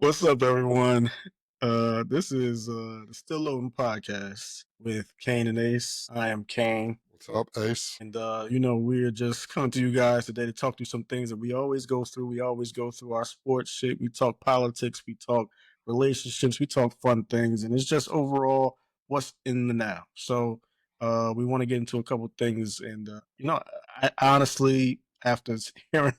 What's up, everyone? This is the Still Loading podcast with Cayne and Ace. I am Cayne, What's up, Ace? and we're just coming to you guys today to talk through some things that we always go through. We always go through our sports shit. We talk politics. We talk relationships. We talk fun things, and it's just overall what's in the now. So we want to get into a couple things, and I honestly, after hearing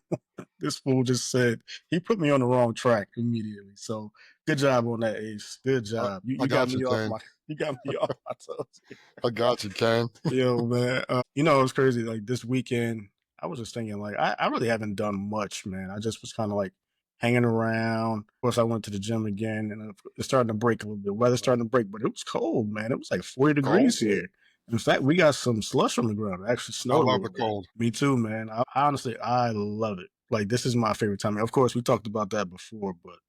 this fool just said, he put me on the wrong track immediately. So good job on that, Ace. Good I, job. I You got got you, me off Kane. my you got me off my toes. I got you, Kane. Yo, man. It was crazy. Like this weekend, I was just thinking, like, I really haven't done much, man. I just was kind of like hanging around. Of course, I went to the gym again, and it's starting to break a little bit. Weather's starting to break, but it was cold, man. It was like 40 Cold? degrees here. In fact, we got some slush on the ground. It actually I snowed a love little the bit. cold. Me too, man. Honestly, I love it. Like this is my favorite time. Of course, we talked about that before, but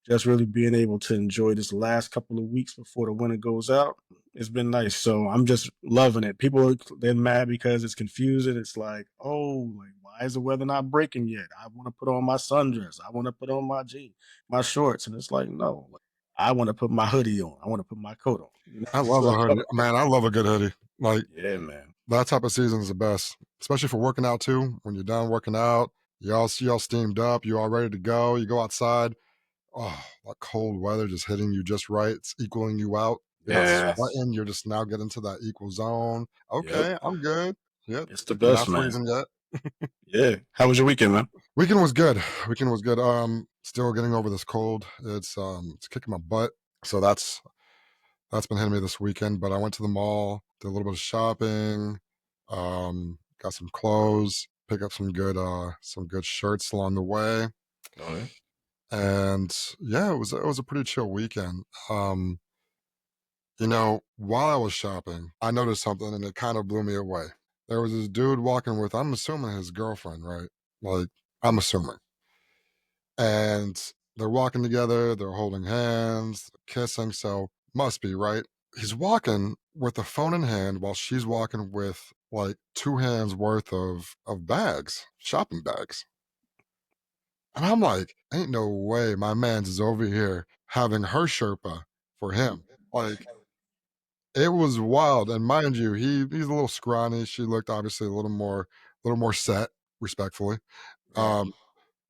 just really being able to enjoy this last couple of weeks before the winter goes out, it's been nice. So I'm just loving it. People they're mad because it's confusing. It's like, oh, like why is the weather not breaking yet? I want to put on my sundress. I want to put on my jeans, my shorts, and it's like, no, like, I want to put my hoodie on. I want to put my coat on. I love a So hoodie. Man, I love a good hoodie. Like, yeah, man. that type of season is the best, especially for working out, too. When you're done working out, you all steamed up, you all ready to go. You go outside. Oh, that cold weather just hitting you just right. It's equaling you out. You're not Yeah. sweating. You're just now getting to that equal zone. Yep. Okay, I'm good. Yep. It's the You're best, not man. freezing yet. Yeah. How was your weekend, man? Weekend was good. Weekend was good. Still getting over this cold. It's kicking my butt. So that's been hitting me this weekend. But I went to the mall, did a little bit of shopping, got some clothes, pick up some good shirts along the way. Oh, yeah. And yeah, it was a pretty chill weekend. While I was shopping, I noticed something and it kind of blew me away. There was this dude walking with, I'm assuming his girlfriend, right? Like, I'm assuming. And they're walking together, they're holding hands, kissing, so must be, right? He's walking with the phone in hand while she's walking with like two hands worth of bags, shopping bags. And I'm like, ain't no way my man's is over here having her Sherpa for him. Like, it was wild. And mind you, he's a little scrawny. She looked obviously a little more set, respectfully. Right. Um,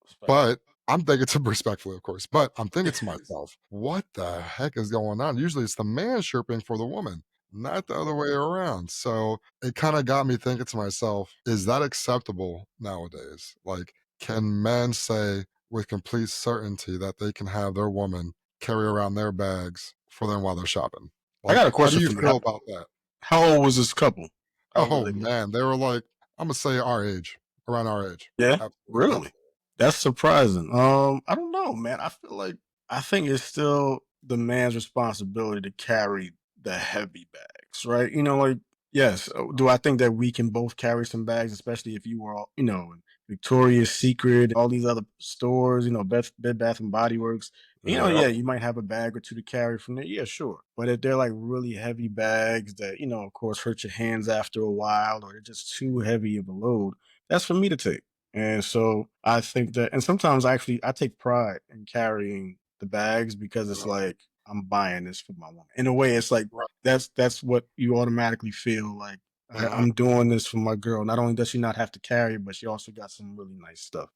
Respect. But I'm thinking to respectfully, of course, but I'm thinking to myself, what the heck is going on? Usually it's the man chirping for the woman, not the other way around. So it kind of got me thinking to myself, is that acceptable nowadays? Like, can men say with complete certainty that they can have their woman carry around their bags for them while they're shopping? I Like, got a how do question you for you. feel about that? How old was this couple? How old were Oh they both? man, they were like, I'm gonna say our age, around our age. Yeah, Yeah. really? That's surprising. I don't know, man. I think it's still the man's responsibility to carry the heavy bags, right? Like yes. Do I think that we can both carry some bags, especially if you were, in Victoria's Secret, all these other stores, Bed Bath and Body Works. Yeah. Yeah, you might have a bag or two to carry from there. Yeah, sure. But if they're like really heavy bags that, of course, hurt your hands after a while, or they're just too heavy of a load, that's for me to take. And so I think that, and sometimes actually I take pride in carrying the bags because it's like I'm buying this for my woman. In a way, it's like Right. that's what you automatically feel like Mhm. I'm doing this for my girl. Not only does she not have to carry, but she also got some really nice stuff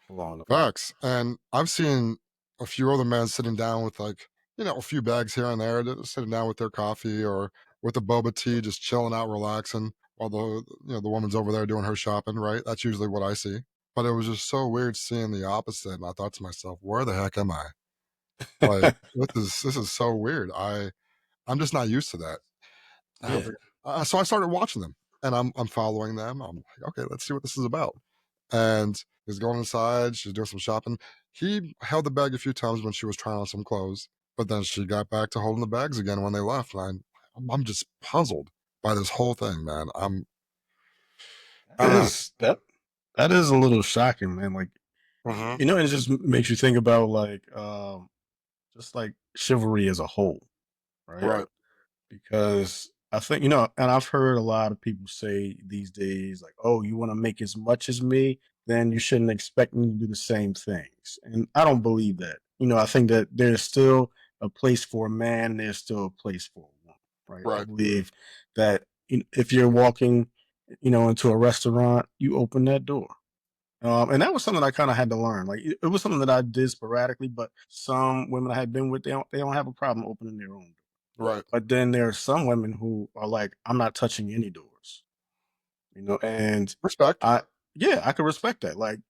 along the way. Facts. And I've seen a few other men sitting down with like, a few bags here and there, just sitting down with their coffee or with a boba tea, just chilling out, relaxing while the woman's over there doing her shopping, right? That's usually what I see. But it was just so weird seeing the opposite. And I thought to myself, where the heck am I? Like, this is so weird. I'm just not used to that. And I Yeah. figured, so I started watching them and I'm following them. I'm like, okay, let's see what this is about. And he's going inside. She's doing some shopping. He held the bag a few times when she was trying on some clothes, but then she got back to holding the bags again when they left. And I'm just puzzled by this whole thing, man. I don't know. That is a little shocking, man. Like, Hmm. it just makes you think about like just like chivalry as a whole, right? Right. Because I think, and I've heard a lot of people say these days, like, oh, you want to make as much as me, then you shouldn't expect me to do the same things. And I don't believe that. I think that there's still a place for a man, there's still a place for a woman, right? I Right. believe that if you're walking, into a restaurant, you open that door. And that was something I kind of had to learn. Like it was something that I did sporadically, but some women I had been with, they don't have a problem opening their own door. Right. But then there are some women who are like, I'm not touching any doors, and Respect. I yeah, I can respect that. Like,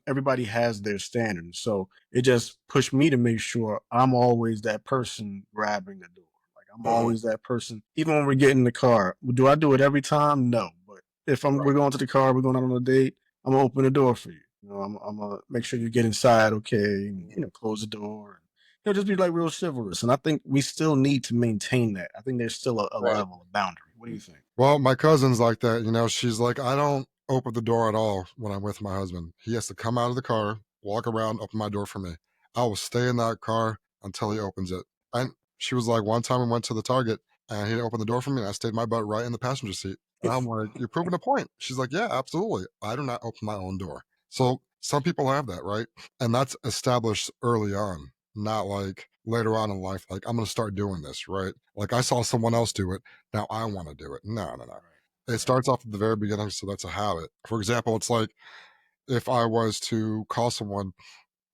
everybody has their standards. So it just pushed me to make sure I'm always that person grabbing the door. Like I'm Mhm. always that person. Even when we get in the car. Do I do it every time? No. But if we're Right. going to the car, we're going out on a date, I'm gonna open the door for you. I'm gonna make sure you get inside okay, and Mhm. close the door, and just be like real chivalrous. And I think we still need to maintain that. I think there's still a Right. level of boundary. What do you think? Well, my cousin's like that. She's like, I don't open the door at all when I'm with my husband. He has to come out of the car, walk around, open my door for me. I will stay in that car until he opens it. And she was like, one time we went to the Target and he didn't open the door for me, and I stayed my butt right in the passenger seat. And I'm like, you're proving a point. She's like, yeah, absolutely. I do not open my own door. So some people have that, right? And that's established early on, not like later on in life. Like, I'm going to start doing this, right? Like, I saw someone else do it. Now I want to do it. No, no, no. Right. It Right. starts off at the very beginning, so that's a habit. For example, it's like if I was to call someone,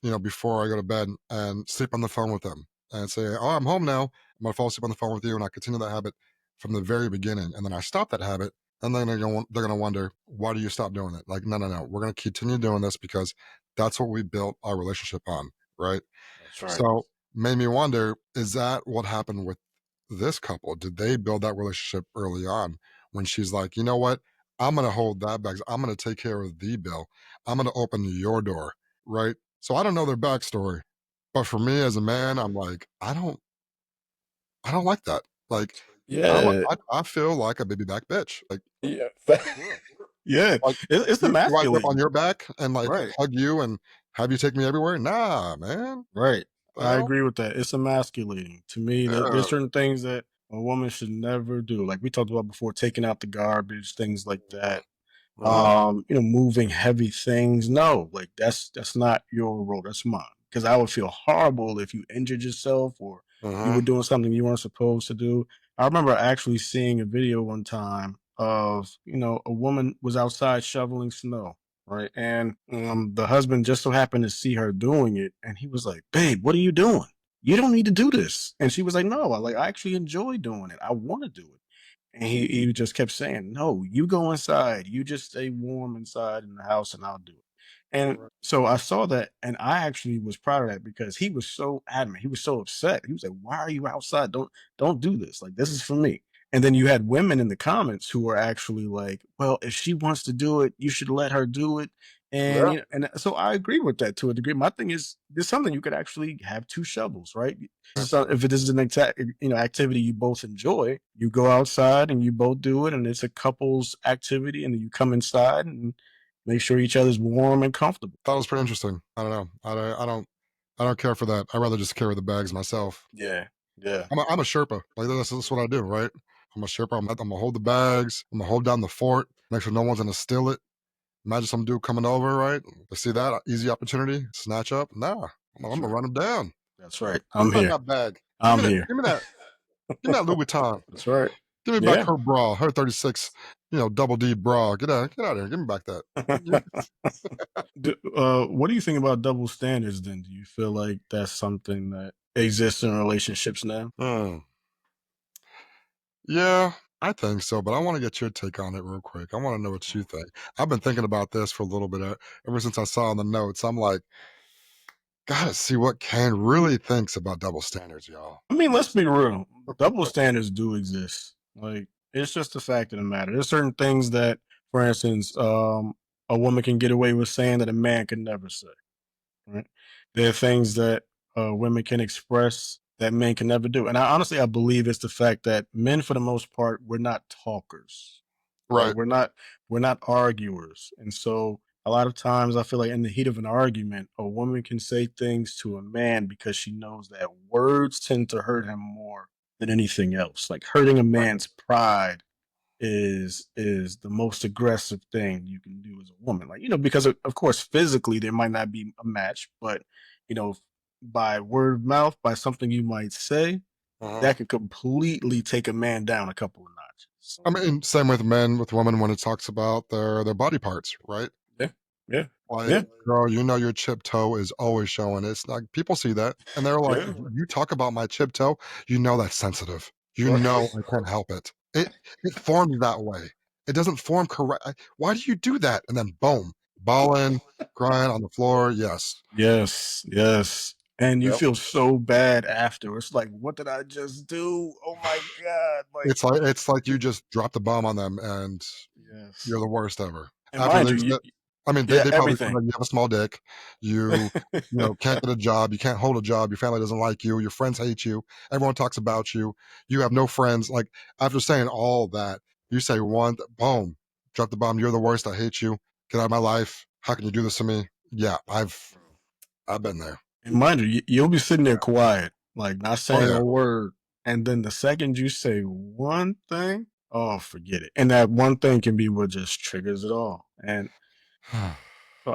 before I go to bed and sleep on the phone with them and say, "Oh, I'm home now. I'm gonna fall asleep on the phone with you," and I continue that habit from the very beginning, and then I stop that habit, and then they're gonna wonder, "Why do you stop doing it?" Like, no, no, no. We're gonna continue doing this because that's what we built our relationship on, right? That's right. So made me wonder, is that what happened with this couple? Did they build that relationship early on when she's like, you know what? I'm gonna hold that back. I'm gonna take care of the bill. I'm gonna open your door, right? So I don't know their backstory. But for me as a man, I'm like, I don't like that. Like, Yeah. I feel like a baby back bitch. Like, Yeah. Yeah. like It's do I jump on emasculating. your back and like Right. hug you and have you take me everywhere? Nah, man. Right. The I hell? agree with that. It's emasculating. To me, there's Yeah. certain things that a woman should never do. Like we talked about before, taking out the garbage, things like that. Uh-huh. Moving heavy things. No, like that's not your role. That's mine. Because I would feel horrible if you injured yourself or you Uh-huh. were doing something you weren't supposed to do. I remember actually seeing a video one time of, a woman was outside shoveling snow, right? And the husband just so happened to see her doing it, and he was like, "Babe, what are you doing? You don't need to do this." And she was like, "No, I actually enjoy doing it. I want to do it." And he just kept saying, "No, you go inside. You just stay warm inside in the house, and I'll do it." And Right. so I saw that, and I actually was proud of that because he was so adamant. He was so upset. He was like, "Why are you outside? Don't do this. Like this is for me." And then you had women in the comments who were actually like, "Well, if she wants to do it, you should let her do it." And Yeah. and so I agree with that to a degree. My thing is, there's something you could actually have two shovels, right? So if it is an activity you both enjoy, you go outside and you both do it, and it's a couple's activity, and then you come inside and make sure each other's warm and comfortable. That was pretty interesting. I don't know. I don't care for that. I'd rather just carry the bags myself. Yeah, yeah, I'm a Sherpa. Like that's what I do, right? I'm a Sherpa. I'm gonna hold the bags. I'm gonna hold down the fort. Make sure no one's gonna steal it. Imagine some dude coming over, right? To see that easy opportunity, snatch up. Nah, I'm that's gonna right. run him down. That's right. Give I'm me back here. that bag. Give I'm me that. here. Give me that. Give me that Louis Vuitton. That's right. Give me back Yeah. her bra, her 36, double D bra. Get out of here. Give me back that. What do you think about double standards? Then, do you feel like that's something that exists in relationships now? Hmm. Yeah, I think so, but I want to get your take on it real quick. I want to know what you think. I've been thinking about this for a little bit ever since I saw in the notes. I'm like, gotta see what Cayne really thinks about double standards, y'all. I mean, let's be real. Double standards do exist. Like, it's just a fact of the matter. There's certain things that, for instance, a woman can get away with saying that a man could never say. Right? There are things that women can express that men can never do. And I believe it's the fact that men, for the most part, we're not talkers, right? Right. We're not arguers, and so a lot of times I feel like in the heat of an argument, a woman can say things to a man because she knows that words tend to hurt him more than anything else. Like hurting a Right. man's pride is the most aggressive thing you can do as a woman. Like, because of course physically there might not be a match, but you know, by word of mouth, by something you might say, Uh-huh. that could completely take a man down a couple of notches. I mean, same with men, with women when it talks about their body parts, right? Yeah, yeah, Like, yeah, girl, you know your chip toe is always showing. It's like people see that and they're like, yeah. You talk about my chip toe, you know that's sensitive. You Right. know I can't help it. It forms that way. It doesn't form correct. Why do you do that? And then boom, balling, crying on the floor. Yes. Yes, yes. And you Yep. feel so bad after. It's like, what did I just do? Oh my God. Like, It's like you just dropped the bomb on them and yes. you're the worst ever. And After mind they you, get I mean, they yeah, they probably found everything. out you have a small dick, can't get a job, you can't hold a job, your family doesn't like you, your friends hate you, everyone talks about you have no friends, like, after saying all that, you say one boom, drop the bomb, "You're the worst, I hate you, get out of my life, how can you do this to me?" Yeah, I've been there. And mind you, you'll be sitting there quiet, like not Oh, saying yeah. a word. And then the second you say one thing, oh, forget it. And that one thing can be what just triggers it all. And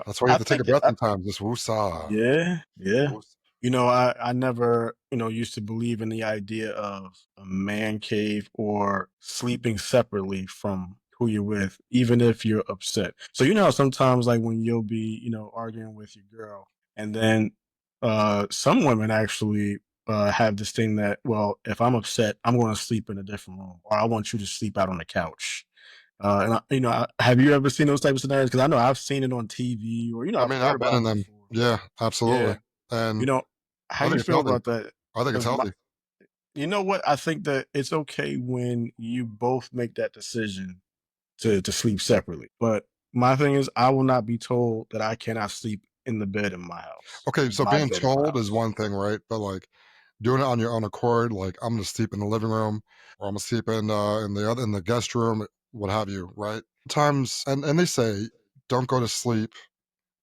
That's why you I have to take a think breath sometimes, just woosah. yeah, yeah. Woos I never, used to believe in the idea of a man cave or sleeping separately from who you're with, even if you're upset. So you know how sometimes like when you'll be, arguing with your girl and then some women actually have this thing that, well, if I'm upset, I'm going to sleep in a different room or I want you to sleep out on the couch. Have you ever seen those types of scenarios? Because I know I've seen it on TV or I I've mean, heard I've been about in it them. before. Yeah, absolutely, Yeah, you and know, how I you think it's feel healthy. about that? I think it's Because healthy. you know what? I think that it's okay when you both make that decision to sleep separately. But my thing is, I will not be told that I cannot sleep in the bed in my house, Okay, in so my being bed in my told is house. one thing, right? But, like, doing it on your own accord, like, I'm gonna sleep in the living room, or I'm gonna sleep in the guest room, what have you, right? Times and they say, "Don't go to sleep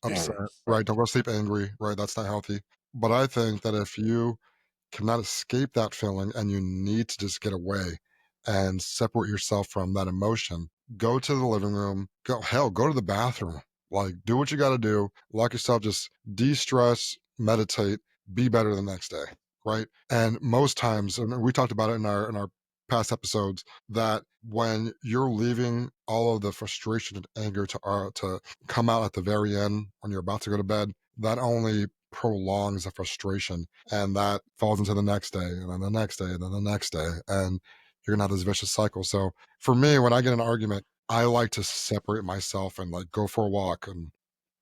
upset," Angry, right? right? "Don't go to sleep angry," right? That's not healthy. But I think that if you cannot escape that feeling and you need to just get away and separate yourself from that emotion, go to the living room, go to the bathroom. Like, do what you got to do, lock yourself, just de-stress, meditate, be better the next day, right? And most times, and we talked about it in our past episodes, that when you're leaving all of the frustration and anger to come out at the very end when you're about to go to bed, that only prolongs the frustration, and that falls into the next day and then the next day and then the next day, and you're gonna have this vicious cycle. So for me, when I get in an argument, I like to separate myself and, like, go for a walk and,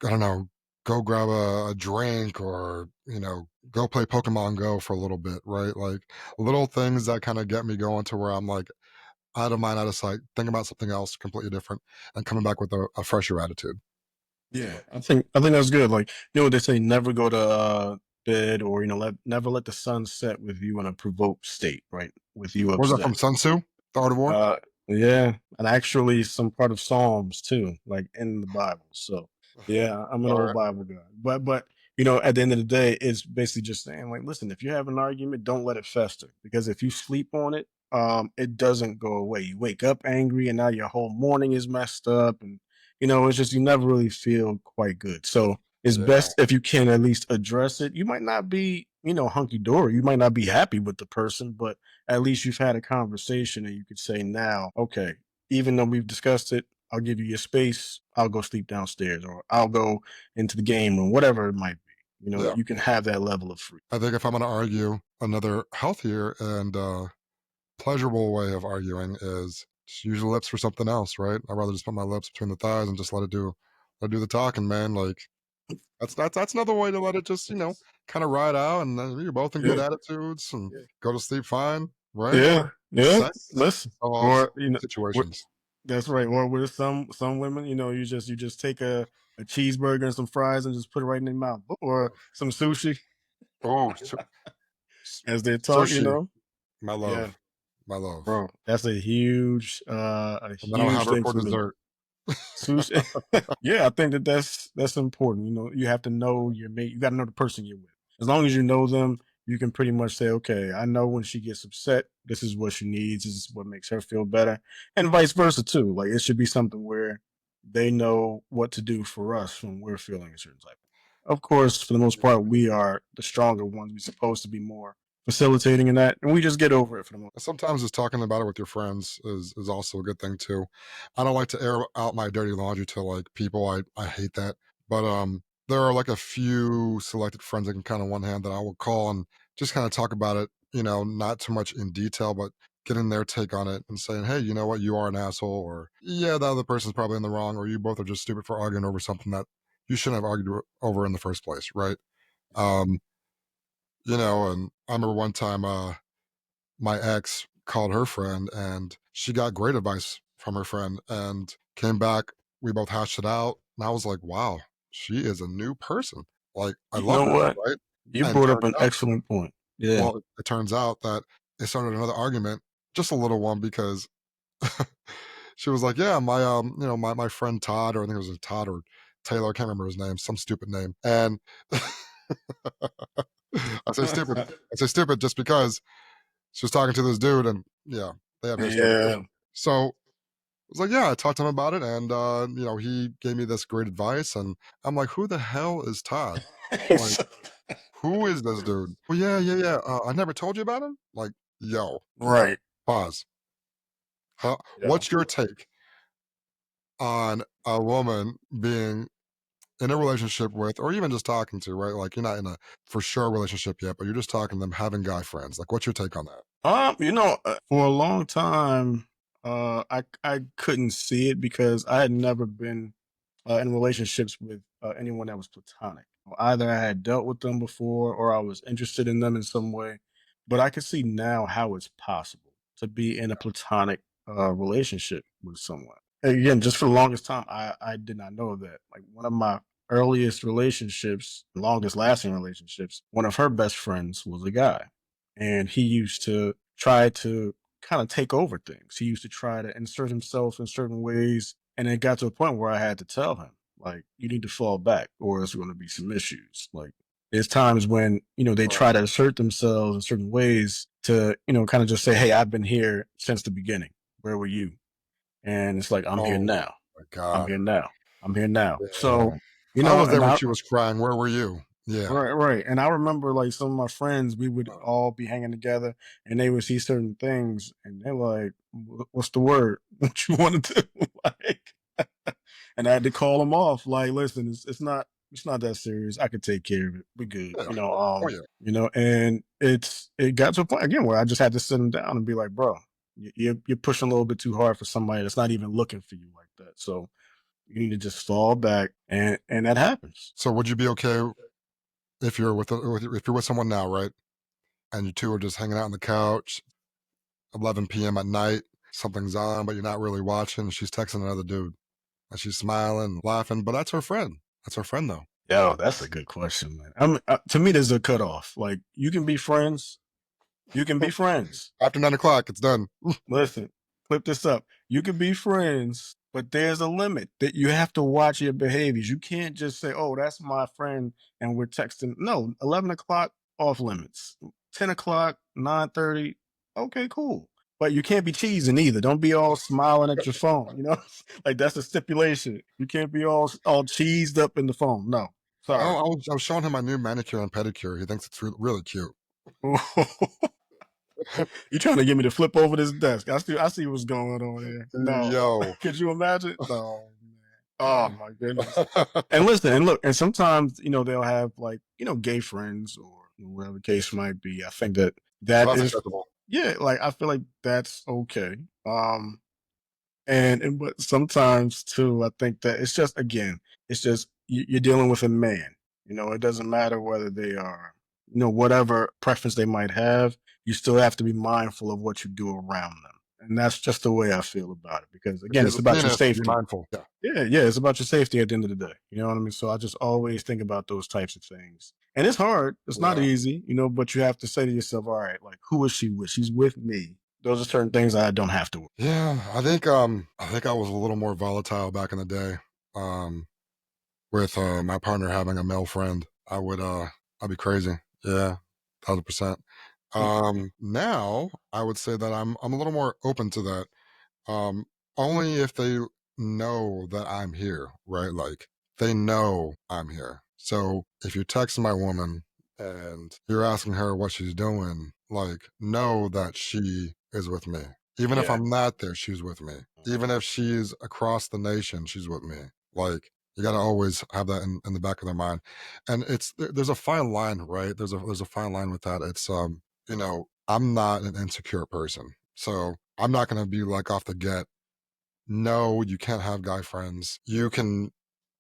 I don't know, go grab a drink, or go play Pokemon Go for a little bit, right? Like, little things that kind of get me going to where I'm like, out of mind, out of sight, thinking about something else completely different, and coming back with a fresher attitude. Yeah, I think that's good. Like, what they say, never go to bed or never let the sun set with you in a provoked state, right? With you Where's that upset. from? Sun Tzu, The Art of War. Uh, yeah, and actually some part of Psalms too, like in the Bible. So yeah, I'm an All old right. Bible guy. But at the end of the day, it's basically just saying like, listen, if you have an argument, don't let it fester because if you sleep on it, it doesn't go away. You wake up angry, and now your whole morning is messed up, and it's just you never really feel quite good. So it's Yeah. best if you can at least address it. You might not be, hunky dory. You might not be happy with the person, but at least you've had a conversation and you could say now, okay, even though we've discussed it, I'll give you your space. I'll go sleep downstairs or I'll go into the game room, whatever it might be. Yeah. You can have that level of freedom. I think if I'm going to argue, another healthier and pleasurable way of arguing is just use your lips for something else, right? I'd rather just put my lips between the thighs and just let it do the talking, man. Like, that's another way to let it just kind of ride out, and then you're both in good Yeah. attitudes and go to sleep fine, right? Yeah. Yeah. Sex, Listen. solves Or, with, situations. that's right. Or with some women, you just take a cheeseburger and some fries and just put it right in their mouth. Or some sushi Oh, as they talk, sushi, my Yeah. love, my love, Bro, that's a and then I'll have huge her thing for for me. dessert. Sushi. Yeah, I think that's important. You have to know your mate. You got to know the person you're with. As long as you know them, you can pretty much say, okay, I know when she gets upset, this is what she needs. This is what makes her feel better, and vice versa too. Like, it should be something where they know what to do for us when we're feeling a certain type of way. of course, for the most part, we are the stronger ones. We're supposed to be more facilitating in that, and we just get over it for the most. Sometimes just talking about it with your friends is also a good thing too. I don't like to air out my dirty laundry to like people. I hate that. But there are like a few selected friends I can count on one hand that I will call and just kind of talk about it, not too much in detail, but getting their take on it and saying, hey, you know what, you are an asshole, or yeah, the other person's probably in the wrong, or you both are just stupid for arguing over something that you shouldn't have argued over in the first place, right? Um, and I remember one time my ex called her friend and she got great advice from her friend and came back. We both hashed it out. And I was like, wow, she is a new person. Like, I You love know her, what? right? You And brought up an excellent point. Yeah. it turns out that it started another argument, just a little one, because she was like, yeah, my friend Todd, or I think it was Todd or Taylor, I can't remember his name, some stupid name. And I say stupid. I say stupid just because she was talking to this dude, and yeah, they have history. Yeah. So I was like, yeah, I talked to him about it, and he gave me this great advice, and I'm like, who the hell is Todd? Like, who is this dude? Well, yeah. I never told you about him. Like, yo, Right. pause. Yeah. What's your take on a woman being in a relationship with, or even just talking to, right? Like, you're not in a for sure relationship yet, but you're just talking to them, having guy friends. Like, what's your take on that? For a long time, I couldn't see it because I had never been in relationships with anyone that was platonic. Either I had dealt with them before or I was interested in them in some way. But I can see now how it's possible to be in a platonic relationship with someone. Again, just for the longest time, I did not know that. Like one of my earliest relationships, longest lasting relationships, one of her best friends was a guy. And he used to try to kind of take over things. He used to try to insert himself in certain ways. And it got to a point where I had to tell him, like, you need to fall back or there's going to be some issues. Like, there's times when, they Right. try to assert themselves in certain ways to, kind of just say, hey, I've been here since the beginning. Where were you? And it's like, I'm here Oh now. my I'm God. here now. I'm here now. Yeah. So, I was there and when I, she was crying. Where were you? Yeah. right, right. And I remember like some of my friends, we would all be hanging together and they would see certain things and they're like, What's the word? What you want to do?" Like, and I had to call them off. Like, listen, it's not that serious. I could take care of it. We good. Yeah. Oh yeah. And it got to a point again where I just had to sit them down and be like, bro, you're pushing a little bit too hard for somebody that's not even looking for you like that. So you need to just fall back and that happens. So would you be okay if you're if you're with someone now, right? And you two are just hanging out on the couch, 11 p.m. at night, something's on, but you're not really watching. She's texting another dude, and she's smiling, laughing, but that's her friend. That's her friend, though. Yo, that's a good question, man. To me, there's a cutoff. Like, you can be friends. You can be friends. After 9 o'clock, it's done. Listen, flip this up. You can be friends, but there's a limit that you have to watch your behaviors. You can't just say, "Oh, that's my friend," and we're texting. No, 11 o'clock off limits. 10 o'clock, 9:30. Okay, cool. But you can't be cheesing either. Don't be all smiling at your phone. Like that's a stipulation. You can't be all cheesed up in the phone. No, Oh, sorry. I was showing him my new manicure and pedicure. He thinks it's really cute. You trying to get me to flip over this desk? I see what's going on here. No, Yo. could you imagine? No, man. Oh my goodness. And listen, and look, and sometimes they'll have like gay friends or whatever the case might be. I think that So that that's is acceptable. yeah, like I feel like that's okay. And but sometimes too, I think that it's just you're dealing with a man. It doesn't matter whether they are, whatever preference they might have. You still have to be mindful of what you do around them, and that's just the way I feel about it. Because If again, he's it's a about your penis, be safety. mindful. Yeah. Yeah, it's about your safety at the end of the day. You know what I mean? So I just always think about those types of things. And it's hard. It's not Yeah. easy, but you have to say to yourself, all right, like who is she with? She's with me. Those are certain things I don't have to worry. Yeah. I think I was a little more volatile back in the day. Um, with my partner having a male friend. I'd be crazy. Yeah. 1,000%. Now I would say that I'm a little more open to that. Um, only if they know that I'm here, right? Like they know I'm here. So if you're texting my woman and you're asking her what she's doing, like, know that she is with me. Even if Yeah. I'm not there, she's with me. Even if she's across the nation, she's with me. Like, you got to always have that in the back of their mind. And there's a fine line, right? There's a fine line with that. It's I'm not an insecure person. So I'm not going to be like off the get, no, you can't have guy friends. You can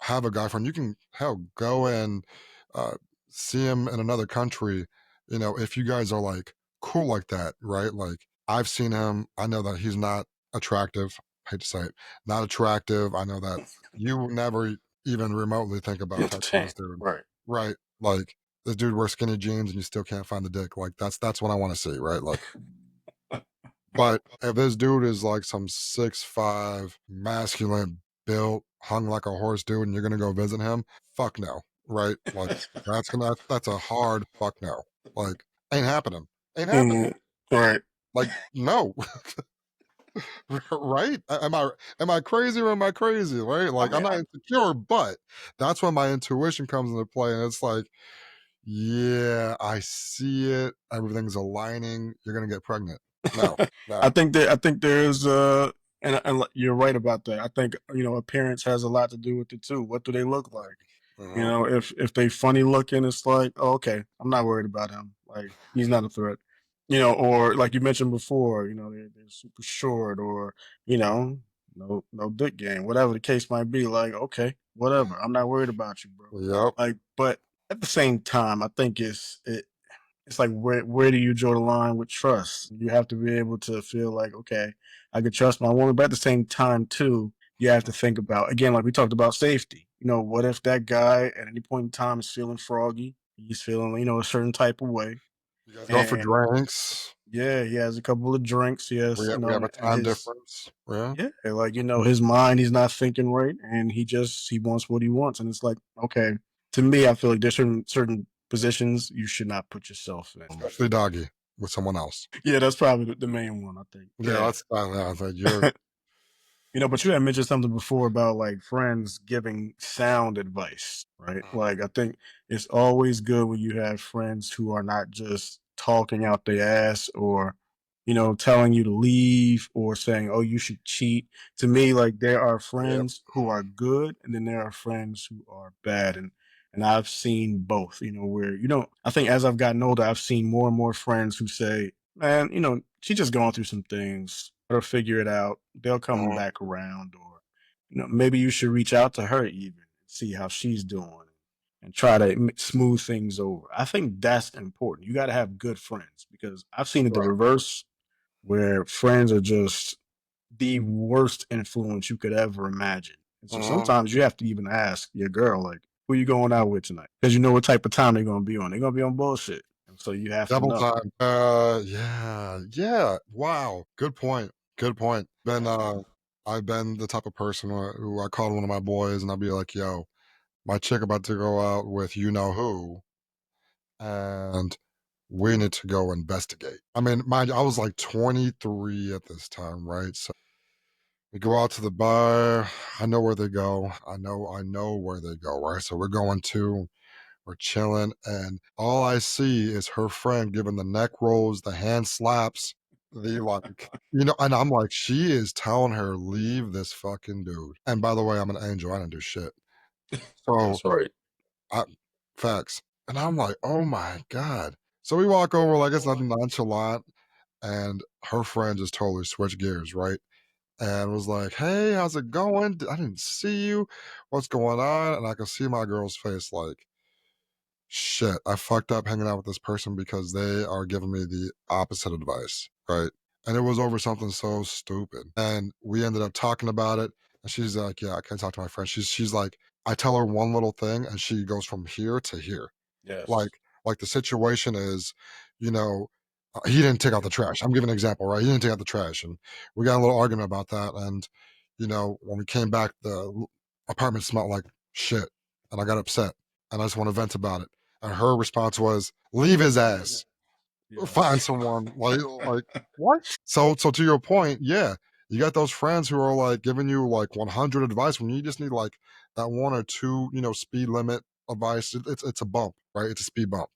have a guy friend. You can, hell, go and uh, see him in another country. If you guys are like cool like that, right? Like, I've seen him. I know that he's not attractive. I hate to say it, not attractive. I know that you would never even remotely think about texting Entertain. this dude, Right. right? Like, this dude wears skinny jeans and you still can't find the dick. Like, that's what I want to see, right? Like, but if this dude is like some 6'5", masculine built, hung like a horse dude, and you're gonna go visit him, fuck no, right? Like, that's a hard fuck no. Like, ain't happening, ain't happening. Mhm. Right. Like, no, right? Am I crazy or am I crazy? Right? I Like, I'm mean, not insecure, but that's when my intuition comes into play, and it's like, yeah, I see it. Everything's aligning. You're gonna get pregnant. No, no. I think there's and you're right about that. I think appearance has a lot to do with it too. What do they look like? Mhm. If they funny looking, it's like, oh, okay, I'm not worried about him. Like he's not a threat. Or like you mentioned before, they're super short, or no dick game, whatever the case might be. Like, okay, whatever, I'm not worried about you, bro. Yep. Like, but at the same time, I think it's like where do you draw the line with trust? You have to be able to feel like, okay, I could trust my woman, but at the same time too, you have to think about, again, like we talked about, safety. What if that guy at any point in time is feeling froggy? He's feeling, a certain type of way, You guys go for and drinks. yeah, he has a couple of drinks. Yes, We have a and time his difference. Yeah. yeah, like his mind, he's not thinking right, and he wants what he wants, and it's like, okay, to me, I feel like there's certain positions you should not put yourself in. Especially doggy with someone else. Yeah, that's probably the main one, I think. Yeah, Yeah. that's yeah, I was like, you're But you had mentioned something before about like friends giving sound advice, right? Like I think it's always good when you have friends who are not just talking out their ass, or, telling you to leave, or saying, oh, you should cheat. To me, like there are yep. friends who are good, and then there are friends who are bad. And I've seen both, where, I think as I've gotten older, I've seen more and more friends who say, man, she's just going through some things. Let her figure it out. They'll come Mhm. back around, or maybe you should reach out to her even, see how she's doing, and try to smooth things over. I think that's important. You got to have good friends, because I've seen it the Right. reverse, where friends are just the worst influence you could ever imagine. And so Mhm. sometimes you have to even ask your girl, like, who you going out with tonight? Because you know what type of time they're going to be on. They're going to be on bullshit. And so you have to Double know. time. Yeah. Yeah. Wow. Good point. Good point. I've been the type of person who I called one of my boys and I'll be like, yo, my chick about to go out with you know who, and we need to go investigate. I mean, mind you, I was like 23 at this time, right? So we go out to the bar. I know where they go. I know where they go, right? So we're chilling, and all I see is her friend giving the neck rolls, the hand slaps, the like, and I'm like, she is telling her, leave this fucking dude. And by the way, I'm an angel. I didn't do shit. So That's right. I facts. And I'm like, oh my God. So we walk over like it's nothing nonchalant, and her friend just totally switched gears, right? And was like, hey, how's it going? I didn't see you. What's going on? And I could see my girl's face like, shit, I fucked up hanging out with this person because they are giving me the opposite advice, right? And it was over something so stupid. And we ended up talking about it. And she's like, yeah, I can't talk to my friend. She's like, I tell her one little thing and she goes from here to here. Yes. Like the situation is, you know, he didn't take out the trash. I'm giving an example, right? He didn't take out the trash, and we got a little argument about that. And when we came back, the apartment smelled like shit, and I got upset, and I just want to vent about it. And her response was, "Leave his ass, find Yes. someone." Like what? So to your point, yeah, you got those friends who are like giving you like 100 advice when you just need like that 1 or 2, speed limit advice, it's a bump, right? It's a speed bump.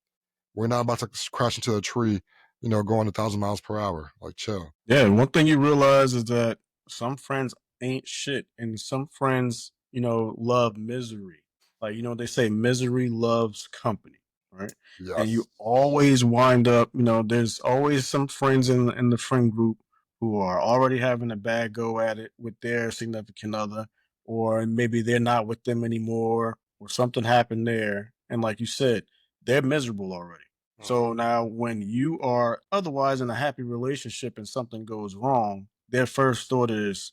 We're not about to crash into a tree, going 1,000 miles per hour. Like, chill. Yeah, one thing you realize is that some friends ain't shit, and some friends, love misery. Like, they say misery loves company, right? And you Yes. always wind up, there's always some friends in the friend group who are already having a bad go at it with their significant other, or maybe they're not with them anymore, or something happened there. And like you said, they're miserable already. So Mhm. now, when you are otherwise in a happy relationship and something goes wrong, their first thought is,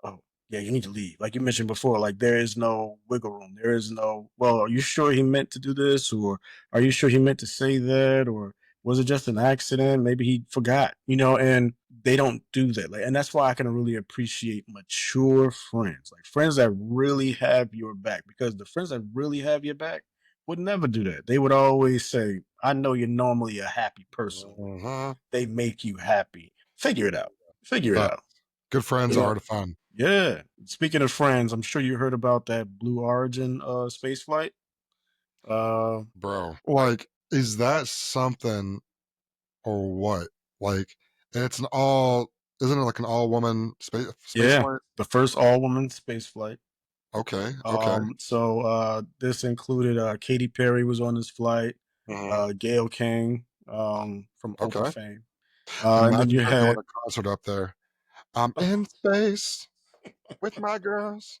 "Oh, yeah, you need to leave." Like you mentioned before, like there is no wiggle room. There is no, well, are you sure he meant to do this? Or are you sure he meant to say that? Or was it just an accident? Maybe he forgot, and they don't do that. Like, and that's why I can really appreciate mature friends, like friends that really have your back, because the friends that really have your back would never do that. They would always say, I know you're normally a happy person, but Mhm. they make you happy. Figure it out. Figure it out. Facts. Good friends You are know, hard to find. yeah. Speaking of friends, I'm sure you heard about that Blue Origin space flight. Uh Bro, like like, is that something or what? Like, and it's an all isn't it like an all-woman space yeah, flight? the first all woman space flight. Okay, okay. So this included Katy Perry was on this flight, Mhm. Gail King from Oprah Okay. fame. And then Imagine you her doing had a concert up there. I'm in space with my girls.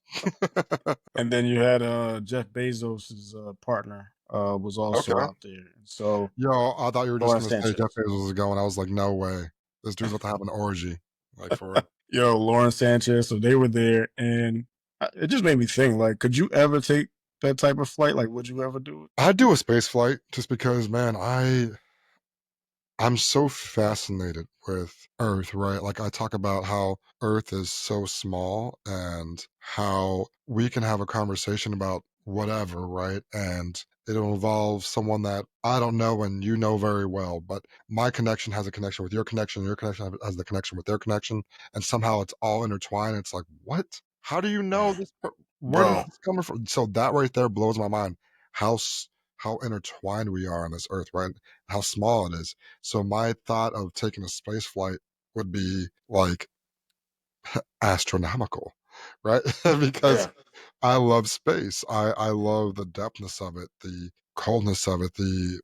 and then you had Jeff Bezos's partner was also Okay. out there. So Yo, I thought you were just Lauren gonna say Jeff Sanchez. Bezos was going. I was like, "No way. This dude's about to have an orgy." Like, for real. Lauren Sanchez. So they were there, and it just made me think. Like, could you ever take that type of flight? Like, would you ever do it? I'd do a space flight just because, man, I'm so fascinated with Earth, right? Like, I talk about how Earth is so small and how we can have a conversation about whatever, right? And it'll involve someone that I don't know and you know very well, but my connection has a connection with your connection has the connection with their connection, and somehow it's all intertwined. It's like, what? How do you know Man, this? Where did bro, this come from? So that right there blows my mind. How how intertwined we are on this Earth, right? How small it is. So my thought of taking a space flight would be like astronomical, right? Because yeah, I love space. I love the depthness of it, the coldness of it, the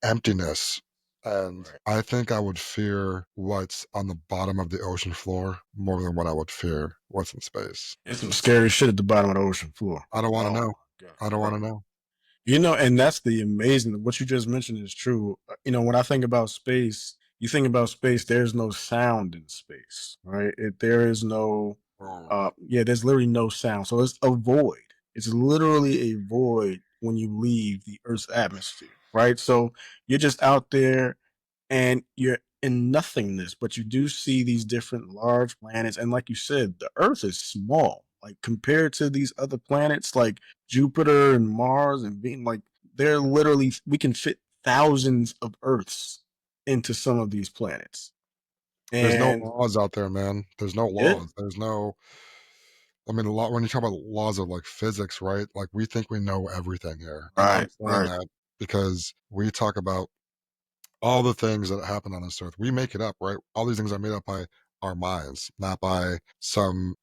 emptiness. And right. I think I would fear what's on the bottom of the ocean floor more than what I would fear what's in space. It's some scary shit at the bottom of the ocean floor. I don't want to Oh know. my god, I don't want bro. to know. And that's the amazing. What you just mentioned is true. When I think about space, you think about space. There's no sound in space, right? There is no. Oh, Yeah, there's literally no sound. So it's a void. It's literally a void when you leave the Earth's atmosphere, right? So you're just out there and you're in nothingness, but you do see these different large planets. And like you said, the Earth is small, like compared to these other planets like Jupiter and Mars and Venus. Like they're literally, we can fit thousands of Earths into some of these planets. there's no And laws out there, man. There's no yeah, laws. There's no I mean, a lot when you talk about laws of like physics, right? Like we think we know everything here. And I'm right, saying right, that because we talk about all the things that happen on this earth. We make it up, right? All these things are made up by our minds, not by some,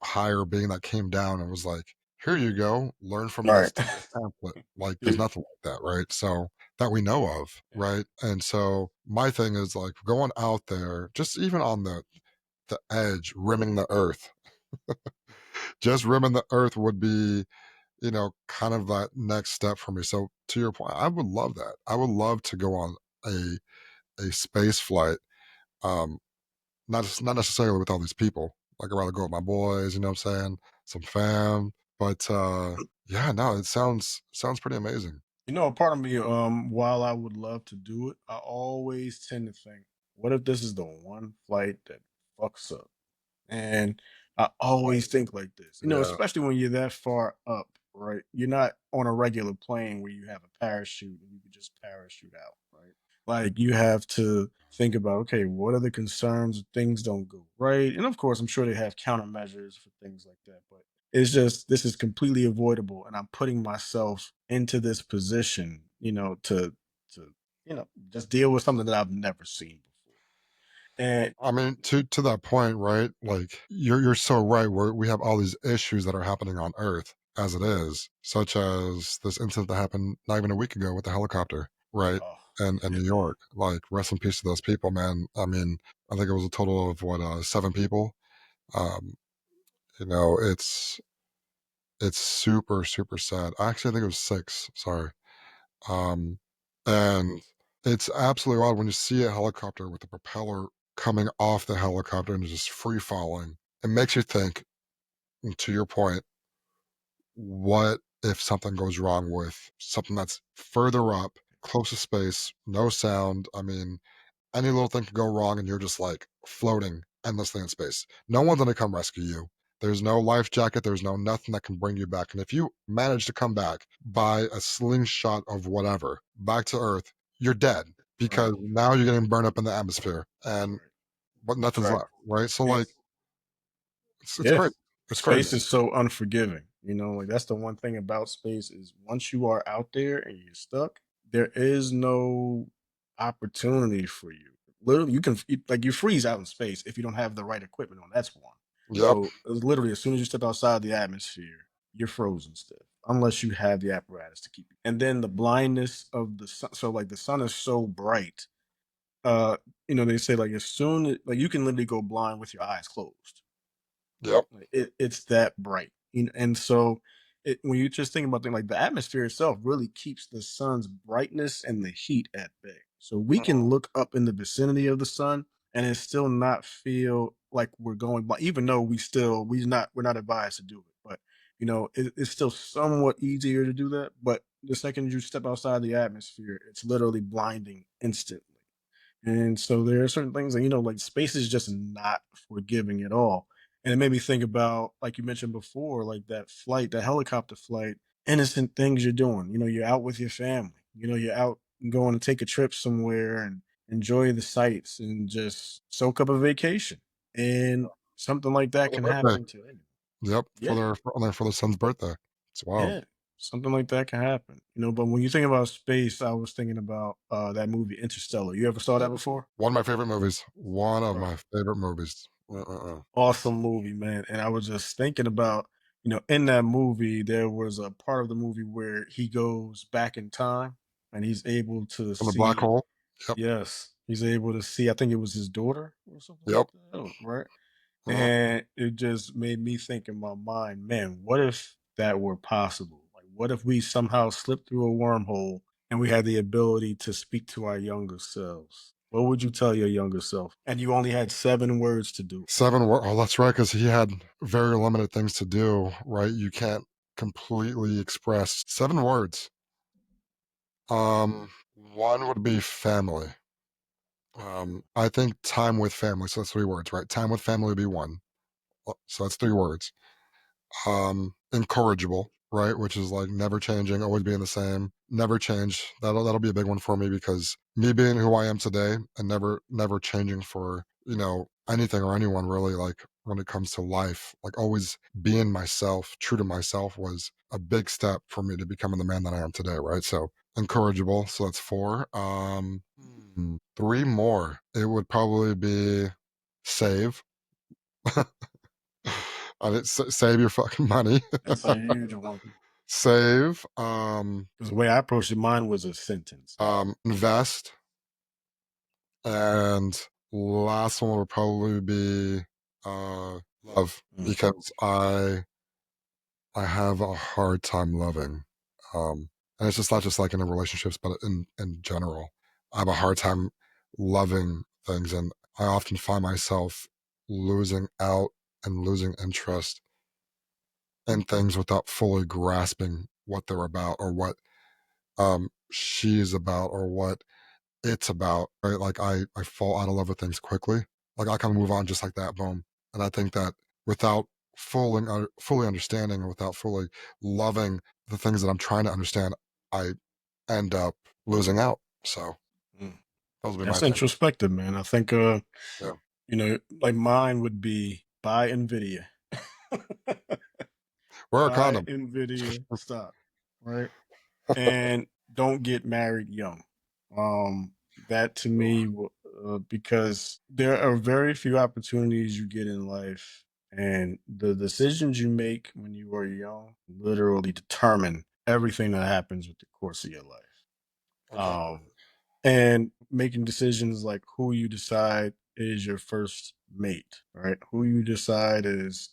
higher being that came down and was like, here you go, learn from right. this pamphlet. Like there's nothing like that, right? So that we know of, right? And so my thing is like going out there, just even on the edge, rimming the earth. Just rimming the earth would be, kind of that next step for me. So to your point, I would love that. I would love to go on a space flight. Um, not necessarily with all these people. Like I'd rather go with my boys, you know what I'm saying? Some fam. But yeah, no, it sounds pretty amazing. A part of me, while I would love to do it, I always tend to think, what if this is the one flight that fucks up? And I always think like this, Yeah. especially when you're that far up, right? You're not on a regular plane where you have a parachute and you can just parachute out, right? Like you have to think about, okay, what are the concerns if things don't go right? And of course, I'm sure they have countermeasures for things like that. But It's just this is completely avoidable, and I'm putting myself into this position, to just deal with something that I've never seen before. And I mean, to that point, right? Like you're so right. We have all these issues that are happening on Earth as it is, such as this incident that happened not even a week ago with the helicopter, right? oh And in yeah, New York. Like, rest in peace to those people, man. I mean, I think it was a total of what, 7 people. Um, it's super, super sad. Actually, I think it was 6. Sorry. Um, and it's absolutely wild when you see a helicopter with the propeller coming off the helicopter and just free falling. It makes you think, and to your point, what if something goes wrong with something that's further up, close to space, no sound? I mean, any little thing could go wrong and you're just like floating endlessly in space. No one's gonna come rescue you. There's no life jacket, there's no nothing that can bring you back. And if you manage to come back by a slingshot of whatever back to Earth, you're dead right, because now you're getting burned up in the atmosphere and right. but That's nothing's right. left, right? So Yeah, like it's yeah. crazy. It's crazy. Space is so unforgiving. Like that's the one thing about space is once you are out there and you're stuck, there is no opportunity for you. Literally, you freeze out in space if you don't have the right equipment on. That's one. Yep. So it's literally, as soon as you step outside the atmosphere, you're frozen stiff unless you have the apparatus to keep you. And then the blindness of the sun. So like the sun is so bright. Uh, they say like like you can literally go blind with your eyes closed. Yep. Like, it's that bright. And so when you just think about things like the atmosphere itself really keeps the sun's brightness and the heat at bay. So we can Mhm. look up in the vicinity of the sun and it still not feel like we're going by, even though we're not advised to do it. But it's still somewhat easier to do that. But the second you step outside the atmosphere, it's literally blinding instantly. And so there are certain things that, like space is just not forgiving at all. And it made me think about, like you mentioned before, like that flight, that helicopter flight, innocent things you're doing. You're out with your family, you're out going to take a trip somewhere and enjoy the sights and just soak up a vacation. And something like that For can their birthday. happen to anyone. Yep. Yeah. For their son's birthday. It's wild. Yeah. Something like that can happen. But when you think about space, I was thinking about that movie Interstellar. You ever saw that before? One of my favorite movies. One of Bro. my favorite movies. Uh. Awesome movie, man. And I was just thinking about, in that movie, there was a part of the movie where he goes back in time and he's able to From the black see, hole. Yep. yes, he's able to see, I think it was his daughter or something like Yep. that, right? Uh, And it just made me think in my mind, man, what if that were possible? Like, what if we somehow slipped through a wormhole and we had the ability to speak to our younger selves? What would you tell your younger self? And you only had 7 words to do. 7 Oh, that's right, because he had very limited things to do, right? You can't completely express 7 words. One would be family. I think time with family. So that's 3 words, right? Time with family would be one. So that's 3 words. Incorrigible, right? Which is like never changing, always being the same, never change. That'll be a big one for me because me being who I am today and never changing for anything or anyone really, like when it comes to life, like always being myself, true to myself was a big step for me to becoming the man that I am today, right? So incorrigible. So that's 4. 3 more. It would probably be save. I mean, save your fucking money. That's a huge one. Save, Because the way I approached it, mine was a sentence. invest, and last one would probably be love Mm, because I have a hard time loving, and it's just not just like in the relationships, but in general, I have a hard time loving things, and I often find myself losing out and losing interest in things without fully grasping what they're about or what she's about or what it's about, right? Like I fall out of love with things quickly. Like I kind of move on just like that, boom. And I think that without fully understanding or without fully loving the things that I'm trying to understand, I end up losing out. So mm. those would be my That's things. introspective, man. I think, Yeah. like mine would be buy NVIDIA. Wear a Buy condom. NVIDIA stock, right? And don't get married young. That to me, because there are very few opportunities you get in life, and the decisions you make when you are young literally determine everything that happens with the course of your life. Exactly. Um, and making decisions like who you decide is your first mate, right? Who you decide is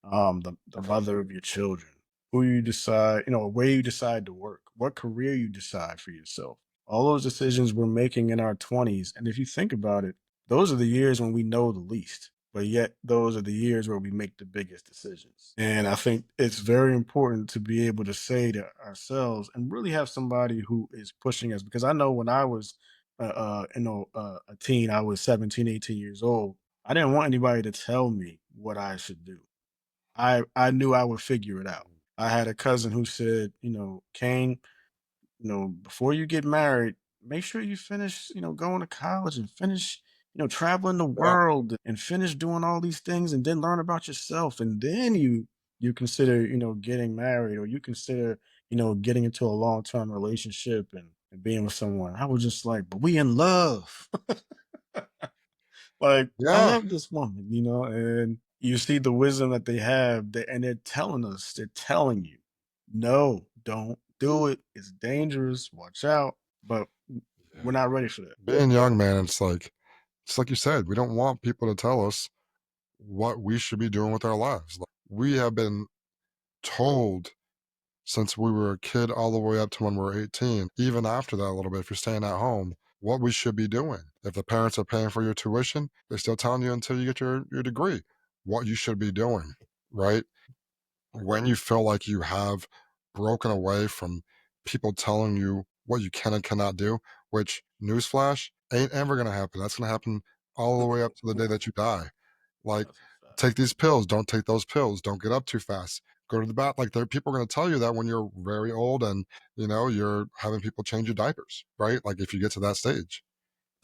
the mother of your children. Who you decide, where you decide to work, what career you decide for yourself. All those decisions we're making in our 20s. And if you think about it, those are the years when we know the least, but yet those are the years where we make the biggest decisions. And I think it's very important to be able to say to ourselves and really have somebody who is pushing us. Because I know when I was, a teen, I was 17, 18 years old. I didn't want anybody to tell me what I should do. I knew I would figure it out. I had a cousin who said, Kane, before you get married, make sure you finish, going to college and finish, traveling the Yeah. world and finish doing all these things and then learn about yourself. And then you consider, getting married or you consider, getting into a long-term relationship and being with someone. I was just like, but we in love. Like, I Yeah. love this woman, and you see the wisdom that they have, and they're telling you, no, don't do it. It's dangerous. Watch out. But Yeah. we're not ready for that. Being young, man, it's like you said, we don't want people to tell us what we should be doing with our lives. Like, we have been told since we were a kid all the way up to when we're 18, even after that a little bit, if you're staying at home, what we should be doing. If the parents are paying for your tuition, they're still telling you until you get your degree what you should be doing, right? When you feel like you have broken away from people telling you what you can and cannot do, which newsflash ain't ever going to happen. That's going to happen all the way up to the day that you die. Like, That's a fact. take these pills, don't take those pills, don't get up too fast, go to the bath. Like, there people are going to tell you that when you're very old and you're having people change your diapers, right? Like, if you get to that stage.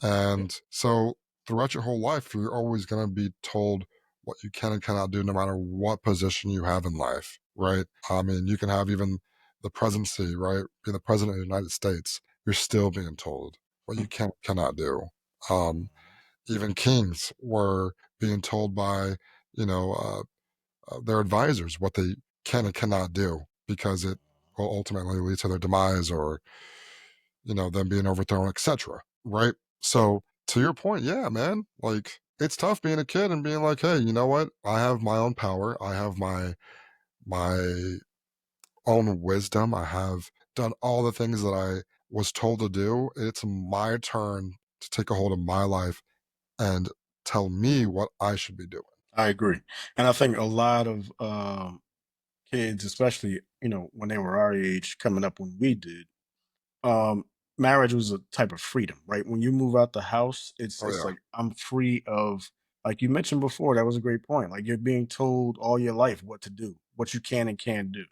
Yeah. And so throughout your whole life, you're always going to be told what you can and cannot do, no matter what position you have in life, right? I mean, you can have even the presidency, right? Be the president of the United States. You're still being told what you can cannot do. Um, Even kings were being told by, you know, their advisors what they can and cannot do because it will ultimately lead to their demise or them being overthrown, etc. Right? So to your point, yeah, man, like it's tough being a kid and being like, hey, you know what? I have my own power. I have my own wisdom. I have done all the things that I was told to do. It's my turn to take a hold of my life and tell me what I should be doing. I agree. And I think a lot of kids, especially, when they were our age, coming up when we did, um marriage was a type of freedom, right? When you move out the house, it's Oh it's yeah. like I'm free of, like you mentioned before, that was a great point. Like you're being told all your life what to do, what you can and can't do,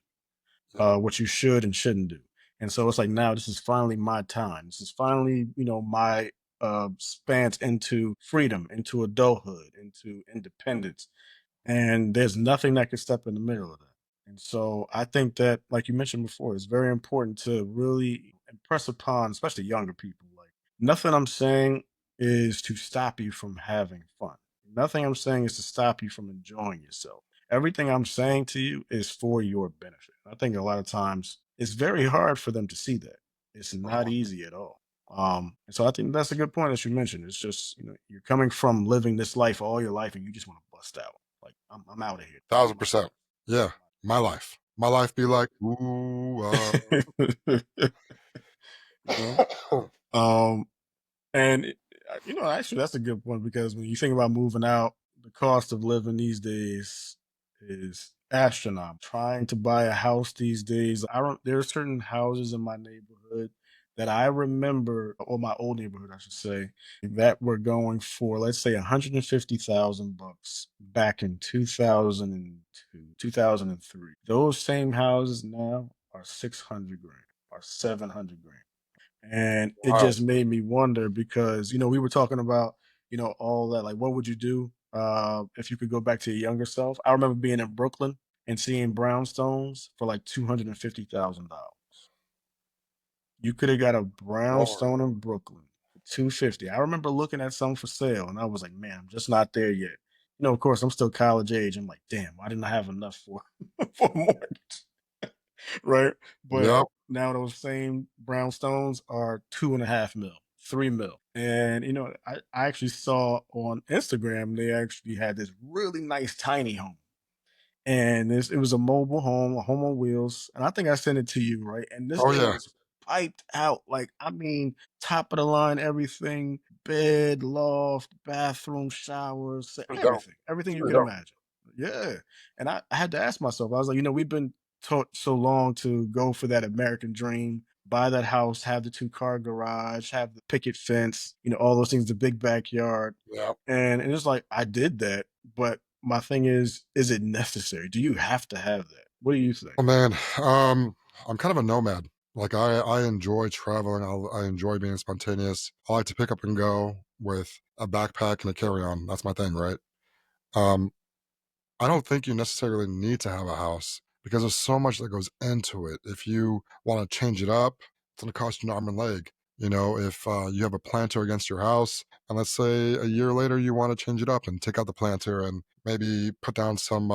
Yep. what you should and shouldn't do. And so it's like, now this is finally my time. This is finally, my spans into freedom, into adulthood, into independence, and there's nothing that can step in the middle of that. And so I think that, like you mentioned before, it's very important to really impress upon, especially younger people, like, nothing I'm saying is to stop you from having fun. Nothing I'm saying is to stop you from enjoying yourself. Everything I'm saying to you is for your benefit. I think a lot of times it's very hard for them to see that. It's not Oh, easy at all. And so I think that's a good point that you mentioned. It's just, you're coming from living this life all your life and you just want to bust out. Like, I'm out of here. This is 1000%. Yeah. My life. My life be like, ooh, my you know? Um, and actually, that's a good point, because when you think about moving out, the cost of living these days is astronomical. Trying to buy a house these days, I don't. There are certain houses in my neighborhood that I remember, or my old neighborhood, I should say, that were going for, let's say, $150,000 back in 2002, 2003. Those same houses now are 600 grand, or 700 grand. And it wow. just made me wonder, because, we were talking about, all that, like, what would you do if you could go back to your younger self? I remember being in Brooklyn. and seeing brownstones for like $250,000. You could have got a Lord. brownstone in Brooklyn for 250. I remember looking at some for sale and I was like, man, I'm just not there yet. Of course, I'm still college age. I'm like, damn, why didn't I have enough for for a mortgage? Right. But Yep. now those same brownstones are 2.5 mil, 3 mil. And I actually saw on Instagram they actually had this really nice tiny home. And it was a mobile home, a home on wheels, and I think I sent it to you, right? And this Oh, thing yeah. was piped out, like, I mean, top of the line, everything, bed, loft, bathroom, showers, Pretty dope. everything It's you pretty could dope. imagine. Yeah, and I had to ask myself, I was like, we've been taught so long to go for that American dream, buy that house, have the two-car garage, have the picket fence, all those things, the big backyard, Yep. and it's like I did that, but my thing is it necessary? Do you have to have that? What do you think? Oh, man, I'm kind of a nomad. Like, I enjoy traveling, I enjoy being spontaneous. I like to pick up and go with a backpack and a carry-on, that's my thing, right? Um, I don't think you necessarily need to have a house because there's so much that goes into it. If you want to change it up, it's going to cost you an arm and leg. If you have a planter against your house, and let's say a year later you want to change it up and take out the planter and maybe put down some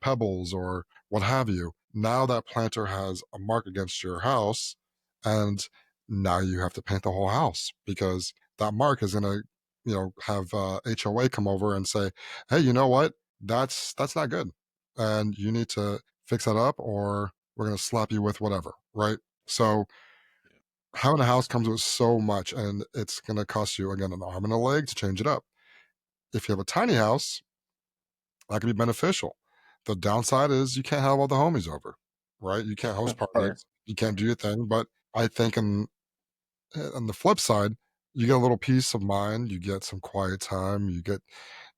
pebbles or what have you. Now that planter has a mark against your house, and now you have to paint the whole house because that mark is going to have HOA come over and say, hey, you know what? That's not good. And you need to fix that up or we're going to slap you with whatever, right? So having a house comes with so much and it's going to cost you again an arm and a leg to change it up. If you have a tiny house, that can be beneficial. The downside is you can't have all the homies over, right? You can't host Right. parties, you can't do your thing. But I think on the flip side, you get a little peace of mind, you get some quiet time, you get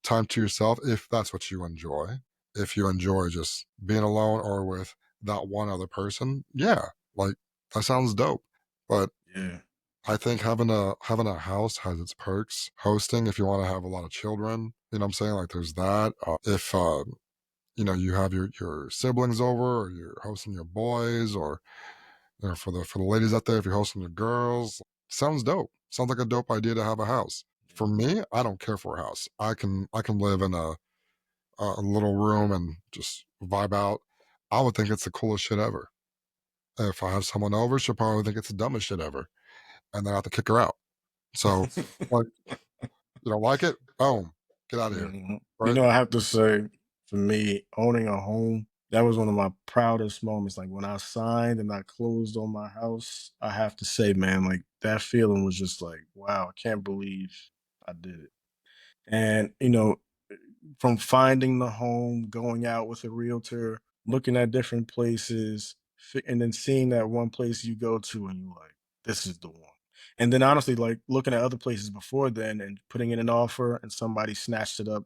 time to yourself if that's what you enjoy. If you enjoy just being alone or with that one other person, yeah, like that sounds dope. But Yeah. I think having a house has its perks. Hosting, if you want to have a lot of children, you know what I'm saying? Like there's that. If you have your siblings over or you're hosting your boys or for the ladies out there, if you're hosting the girls, sounds dope. Sounds like a dope idea to have a house. For me, I don't care for a house. I can live in a little room and just vibe out. I would think it's the coolest shit ever. If I have someone over, she'll probably think it's the dumbest shit ever, and then I have to kick her out. So, like, you don't like it? Boom, get out of here. Mhm. Right? I have to say, for me, owning a home, that was one of my proudest moments. Like when I signed and I closed on my house, I have to say, man, like that feeling was just like, wow, I can't believe I did it. And, from finding the home, going out with a realtor, looking at different places, and then seeing that one place you go to and you're like, this is the one. And then honestly, like looking at other places before then and putting in an offer and somebody snatched it up,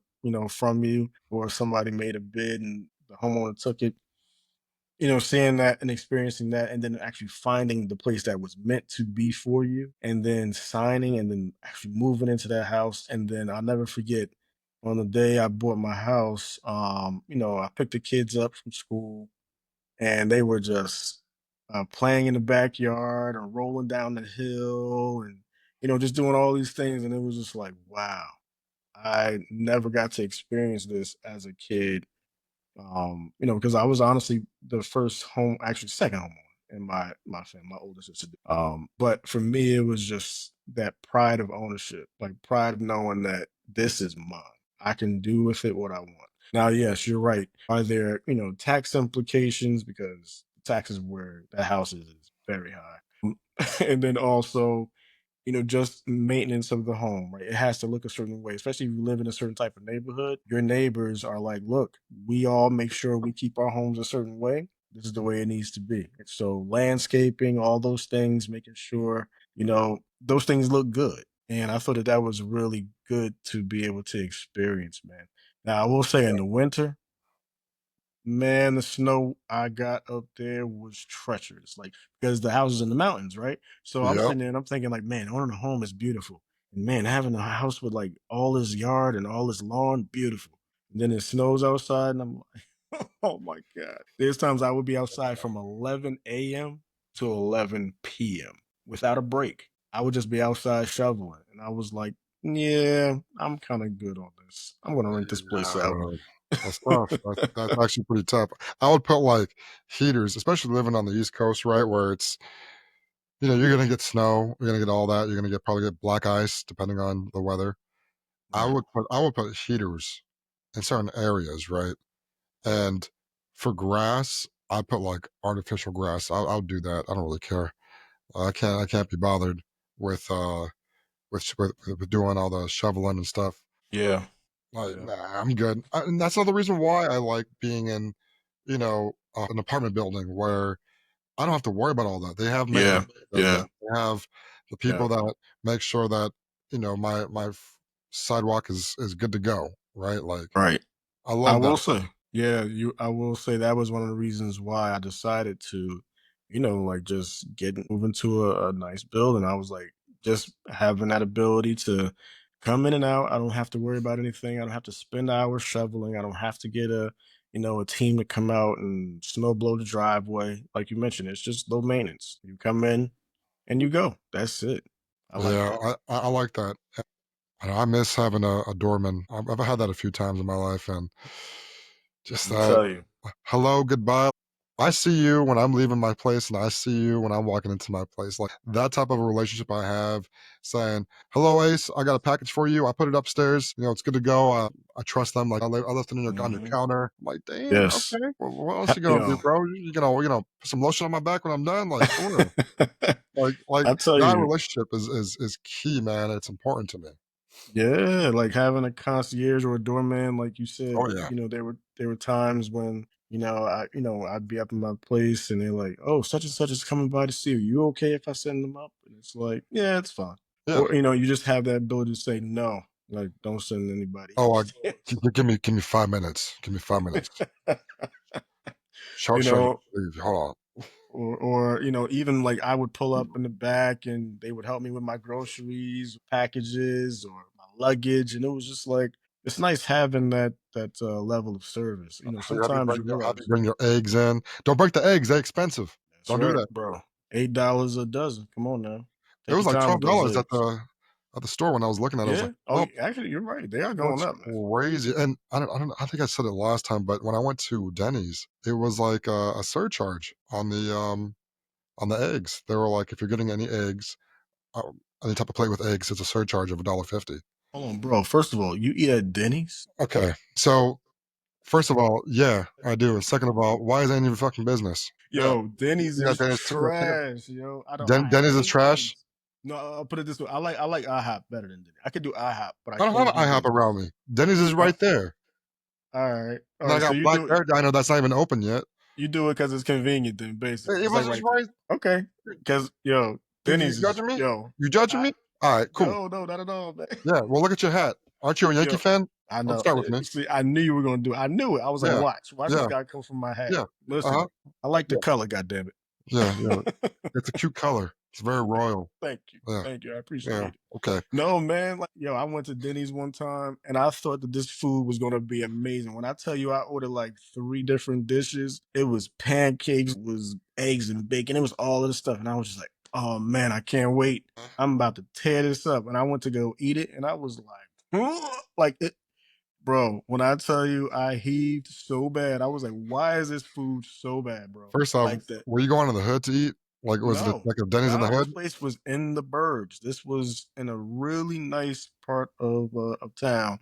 from you, or somebody made a bid and the homeowner took it, seeing that and experiencing that, and then actually finding the place that was meant to be for you, and then signing, and then actually moving into that house. And then I'll never forget on the day I bought my house, I picked the kids up from school and they were just playing in the backyard or rolling down the hill and, just doing all these things. And it was just like, wow, I never got to experience this as a kid, because I was honestly the first home, actually second homeowner in my family, my older sister. But for me, it was just that pride of ownership, like pride of knowing that this is mine. I can do with it what I want. Now, yes, you're right. Are there, tax implications because taxes where that house is very high, and then also just maintenance of the home, right? It has to look a certain way, especially if you live in a certain type of neighborhood. Your neighbors are like, look, we all make sure we keep our homes a certain way. This is the way it needs to be. So landscaping, all those things, making sure, those things look good. And I thought that that was really good to be able to experience, man. Now, I will say in the winter, man, the snow I got up there was treacherous, like, because the house is in the mountains, right? So I'm Yep. sitting there and I'm thinking, like, man, owning a home is beautiful. And man, having a house with like all this yard and all this lawn, beautiful. And then it snows outside, and I'm like, Oh my god. There's times I would be outside from 11 a.m. to 11 p.m. without a break. I would just be outside shoveling, and I was like, "Yeah, I'm kind of good on this. I'm gonna rent this place out." No, that's tough. That's actually pretty tough. I would put like heaters, especially living on the East Coast, right, where it's you're gonna get snow, you're gonna get all that, you're gonna get probably get black ice depending on the weather. Right. I would put heaters in certain areas, right? And for grass, I put like artificial grass. I'll do that. I don't really care. I can't be bothered with with doing all the shoveling and stuff. Yeah. Like, Yeah. nah, I'm good. And that's another reason why I like being in, an apartment building where I don't have to worry about all that. They have Yeah. maintenance that does Yeah. that. They have the Yeah. people that make sure that my sidewalk is good to go. Right? Like, Right. I I love that. will say, yeah, I will say that was one of the reasons why I decided to, like just get move into a nice building. I was like, just having that ability to come in and out. I don't have to worry about anything. I don't have to spend hours shoveling. I don't have to get a team to come out and snow blow the driveway. Like you mentioned, it's just low maintenance. You come in and you go. That's it. I like Yeah, that. I like that. I miss having a doorman. I've had that a few times in my life, and just I'm that tell you. hello, goodbye. I see you when I'm leaving my place, and I see you when I'm walking into my place. Like that type of a relationship I have, saying, "Hello, Ace. I got a package for you. I put it upstairs. It's good to go." I trust them. Like I left it on your Hmm. counter. I'm like, damn, Yes. okay. Well, what else you gonna do, Yo. bro? You gonna put some lotion on my back when I'm done? Like for real. Like I tell that you, relationship is key, man. It's important to me. yeah, like having a concierge or a doorman, like you said, Oh yeah. there were times when, I'd be up in my place and they're like, "Oh, such and such is coming by to see you. You okay if I send them up?" And it's like, "Yeah, it's fine." Yeah. Or, you just have that ability to say no, like don't send anybody Oh, else. give me 5 minutes. Give me 5 minutes. you Show you. know, Leave. Hold on. or even like I would pull up in the back and they would help me with my groceries, packages, or my luggage, and it was just like it's nice having that level of service. Sometimes you Have you realize bring your eggs in. Don't break the eggs. They're expensive. that's Don't do right, that. bro. $8 a dozen. Come on now, It take was your like time with those $12 eggs. at the store when I was looking at it. I was like, Yeah. Oh, well, actually, you're right. They are going what's up, man. crazy? And I think I said it last time, but when I went to Denny's, it was like a surcharge on the eggs. They were like, if you're getting any eggs, any type of plate with eggs, it's a surcharge of $1.50. Hold on, bro. First of all, you eat at Denny's? Okay, so first of all, yeah, I do. And second of all, why is that any of your fucking business? Yeah, Yo, Denny's yeah, is trash, yo. I Denny's is hate trash. Denny's. No, I'll put it this way. I like IHOP better than Denny. I could do IHOP, but I I don't have can't an do IHOP Denny's. around me. Denny's is Uh, right there. all And I right. So got you Black do Bear Dino that's not even open yet. you do it because it's convenient. Then basically, It it's like was just right there. right. Okay, because yo, You Denny's is judging me? yo. You judging I me? All right, cool. no, not at all, man. Yeah, well, look at your hat. Aren't you a Yankee Yo, fan? I Don't know. start with me. See, I knew you were gonna do it. I knew it. I was like, Yeah, watch this yeah, guy come from my hat. yeah. Uh-huh. Listen, I like the Yeah, color. God damn yeah, yeah. it. It's a cute color. It's very royal. Thank you. Yeah, Thank you. I yeah. appreciate it. Okay. No, man. Like, yo, I went to Denny's one time and I thought that this food was going to be amazing. When I tell you I ordered like three different dishes, it was pancakes, it was eggs and bacon, it was all of this stuff. And I was just like, oh man, I can't wait. I'm about to tear this up. And I went to go eat it and I was like, like it, bro. When I tell you I heaved so bad, I was like, why is this food so bad, bro? First off, Like that. were you going to the hood to eat? Like, was it No, like a Denny's in the no, this hood? place was in the burbs. This was in a really nice part of town,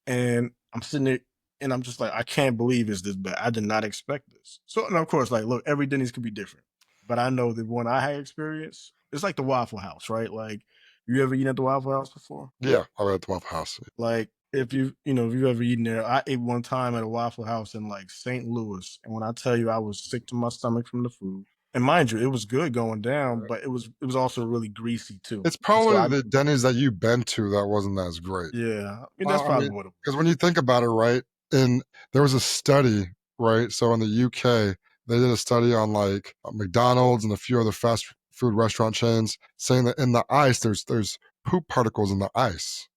and I'm sitting there, and I'm just like, I can't believe it's this bad. I did not expect this. So, and of course, like, look, every Denny's could be different, but I know the one I had experienced, it's like the Waffle House, right? Like, you ever eaten at the Waffle House before? Yeah, I was at the Waffle House. Like, if you've ever eaten there, I ate one time at a Waffle House in like St. Louis, and when I tell you I was sick to my stomach from the food, and mind you, it was good going down, but it was also really greasy too. It's And so probably the Denny's that you've been to that wasn't as great. yeah, I mean that's I mean, probably what it because was. when you think about it, right, and there was a study, right? So in the UK, they did a study on like McDonald's and a few other fast food restaurant chains, saying that in the ice, there's poop particles in the ice.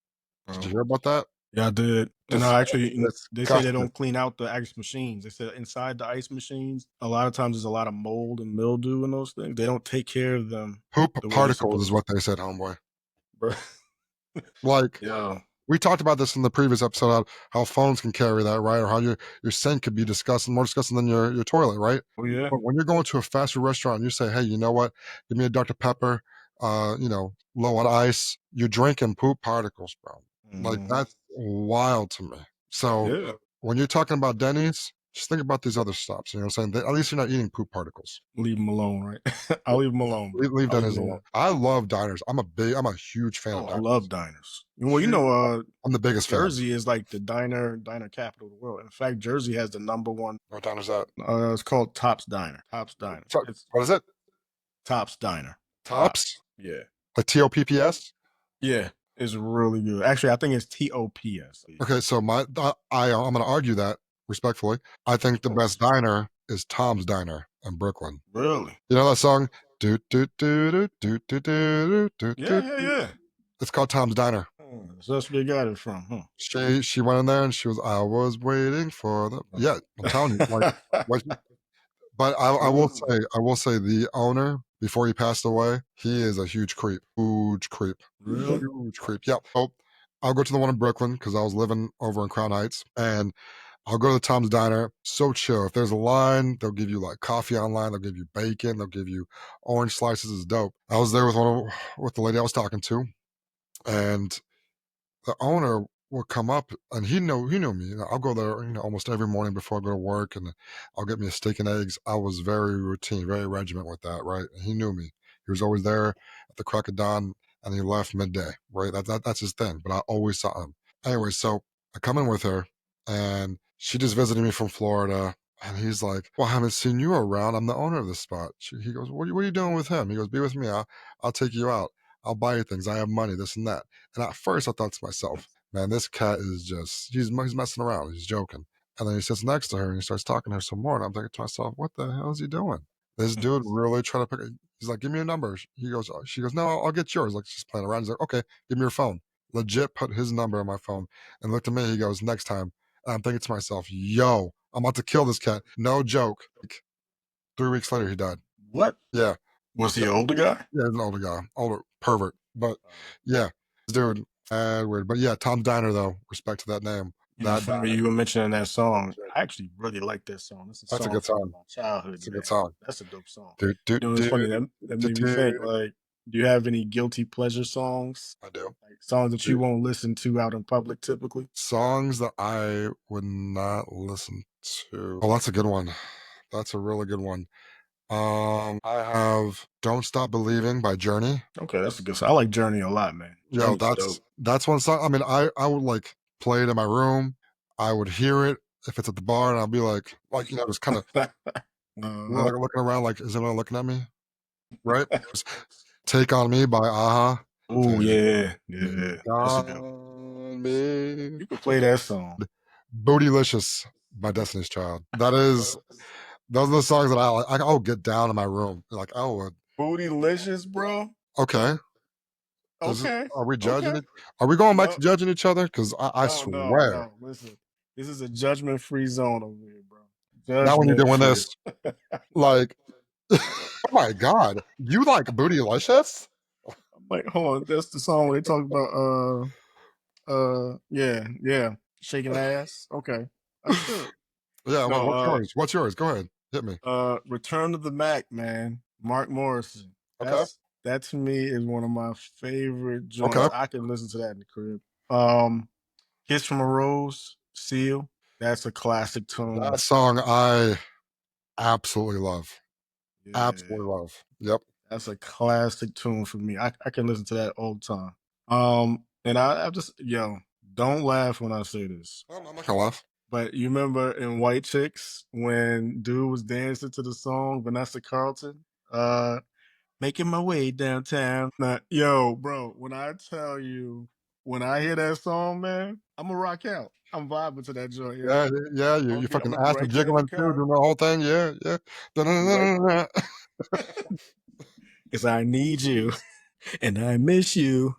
Did you Bro. hear about that? Yeah, I did. And Just I actually, they say they disgusting. don't clean out the ice machines. They said inside the ice machines, a lot of times there's a lot of mold and mildew in those things. They don't take care of them Poop the way they're particles is supposed what they said, homeboy. to. Like, Yeah. we talked about this in the previous episode, how phones can carry that, right? Or how your sink could be disgusting, more disgusting than your toilet, right? Oh yeah. But when you're going to a fast food restaurant and you say, hey, you know what? Give me a Dr. Pepper, low on ice, you're drinking poop particles, bro. Like, Mhm. that's wild to me. So Yeah. when you're talking about Denny's, just think about these other stops. You know what I'm saying? At least you're not eating poop particles. Leave them alone, right? I'll leave them alone, bro. Leave I'll leave Denny's them alone. alone. I love diners. I'm a huge fan of Oh, I diners. love diners. Well, Huge. I'm the biggest fan. Jersey is like the diner capital of the world. In fact, Jersey has the number one. What diner's that? It's called Tops Diner. Tops Diner. It's What is it? Tops Diner. Tops? Yeah. Like TOPPS? Yeah. It's really good. Actually, I think it's TOPS. Okay, so I'm going to argue that respectfully. I think the best diner is Tom's Diner in Brooklyn. Really? You know that song? Do do do do do do do do Yeah, do. yeah, yeah. It's called Tom's Diner. So that's where they got it from, huh? She went in there and she was, I was waiting for the, yeah, I'm telling you, like, what, but I will say the owner, before he passed away, he is a huge creep. Huge creep. Really? Huge creep. Yeah. So I'll go to the one in Brooklyn because I was living over in Crown Heights, and I'll go to the Tom's Diner. So chill. If there's a line, they'll give you like coffee online. They'll give you bacon. They'll give you orange slices. It's dope. I was there with the lady I was talking to, and the owner will come up, and he knew me. I'll go there, almost every morning before I go to work, and I'll get me a steak and eggs. I was very routine, very regiment with that, right? And he knew me. He was always there at the crack of dawn, and he left midday, right? That's his thing. But I always saw him. Anyway, so I come in with her, and she just visited me from Florida. And he's like, "Well, I haven't seen you around. I'm the owner of this spot." He goes, "What are you doing with him?" He goes, "Be with me. I'll take you out. I'll buy you things. I have money, this and that." And at first, I thought to myself, man, this cat is he's messing around. He's joking. And then he sits next to her and he starts talking to her some more. And I'm thinking to myself, what the hell is he doing? This dude really trying to he's like, give me your number. She goes, no, I'll get yours. Like, she's playing around. He's like, okay, give me your phone. Legit put his number on my phone and looked at me. He goes, next time. And I'm thinking to myself, yo, I'm about to kill this cat. No joke. Like, 3 weeks later, he died. What? Yeah. Was he an older guy? Yeah, he's an older guy, older pervert. But yeah, this dude, weird. But yeah, Tom's Diner though. Respect to that name. That Funny you were mentioning that song. I actually really like that song. That's a that's a song good from song. my childhood, It's a man. good song. That's a dope song. Do do It's do funny that do made me think. do. Like, do you have any guilty pleasure songs? I do. Like songs that you won't listen to out in public typically? Songs that I would not listen to. Oh, that's a good one. That's a really good one. I have "Don't Stop Believing" by Journey. Okay, that's a good song. I like Journey a lot, man. Yo, Journey's dope. that's one song. I mean, I would like play it in my room. I would hear it if it's at the bar, and I'll be like, just kind of Uh-huh. looking around, like, is anyone looking at me? Right? Just "Take on Me" by Aha. Oh Take yeah, yeah. That's a good one. on me. You can play that song. Bootylicious by Destiny's Child. Those are the songs that I like. I'll get down in my room. Like, oh, Bootylicious, bro. okay. Okay. Are we judging Okay. it? Are we going back No, to judging each other? Because I no, no, swear, no. Listen, this is a judgment-free zone over here, bro. not when you're doing Judgment-free. this. Like, oh my God, you like Bootylicious? I'm like, hold on, that's the song where they talk about yeah, yeah, shaking ass. Okay, that's good. Yeah, No, what's yours? What's yours? Go ahead. Hit me. Return of the Mac, man. Mark Morrison. Okay. That to me is one of my favorite Okay. joints. I can listen to that in the crib. Kiss from a Rose, Seal. That's a classic tune. That song I absolutely love. Yeah, Absolutely love. Yep. that's a classic tune for me. I can listen to that all the time. And I just don't laugh when I say this. I'm not gonna laugh. But you remember in White Chicks when dude was dancing to the song Vanessa Carlton? Making my way downtown. Now, yo, bro, when I tell you, when I hear that song, man, I'm gonna rock out. I'm vibing to that joint, yo. Yeah, yeah. You I'm fucking gonna be ass are right there in the jiggling too, car. doing the whole thing. Yeah, yeah. Be right. Da-da-da-da-da. Cause I need you and I miss you.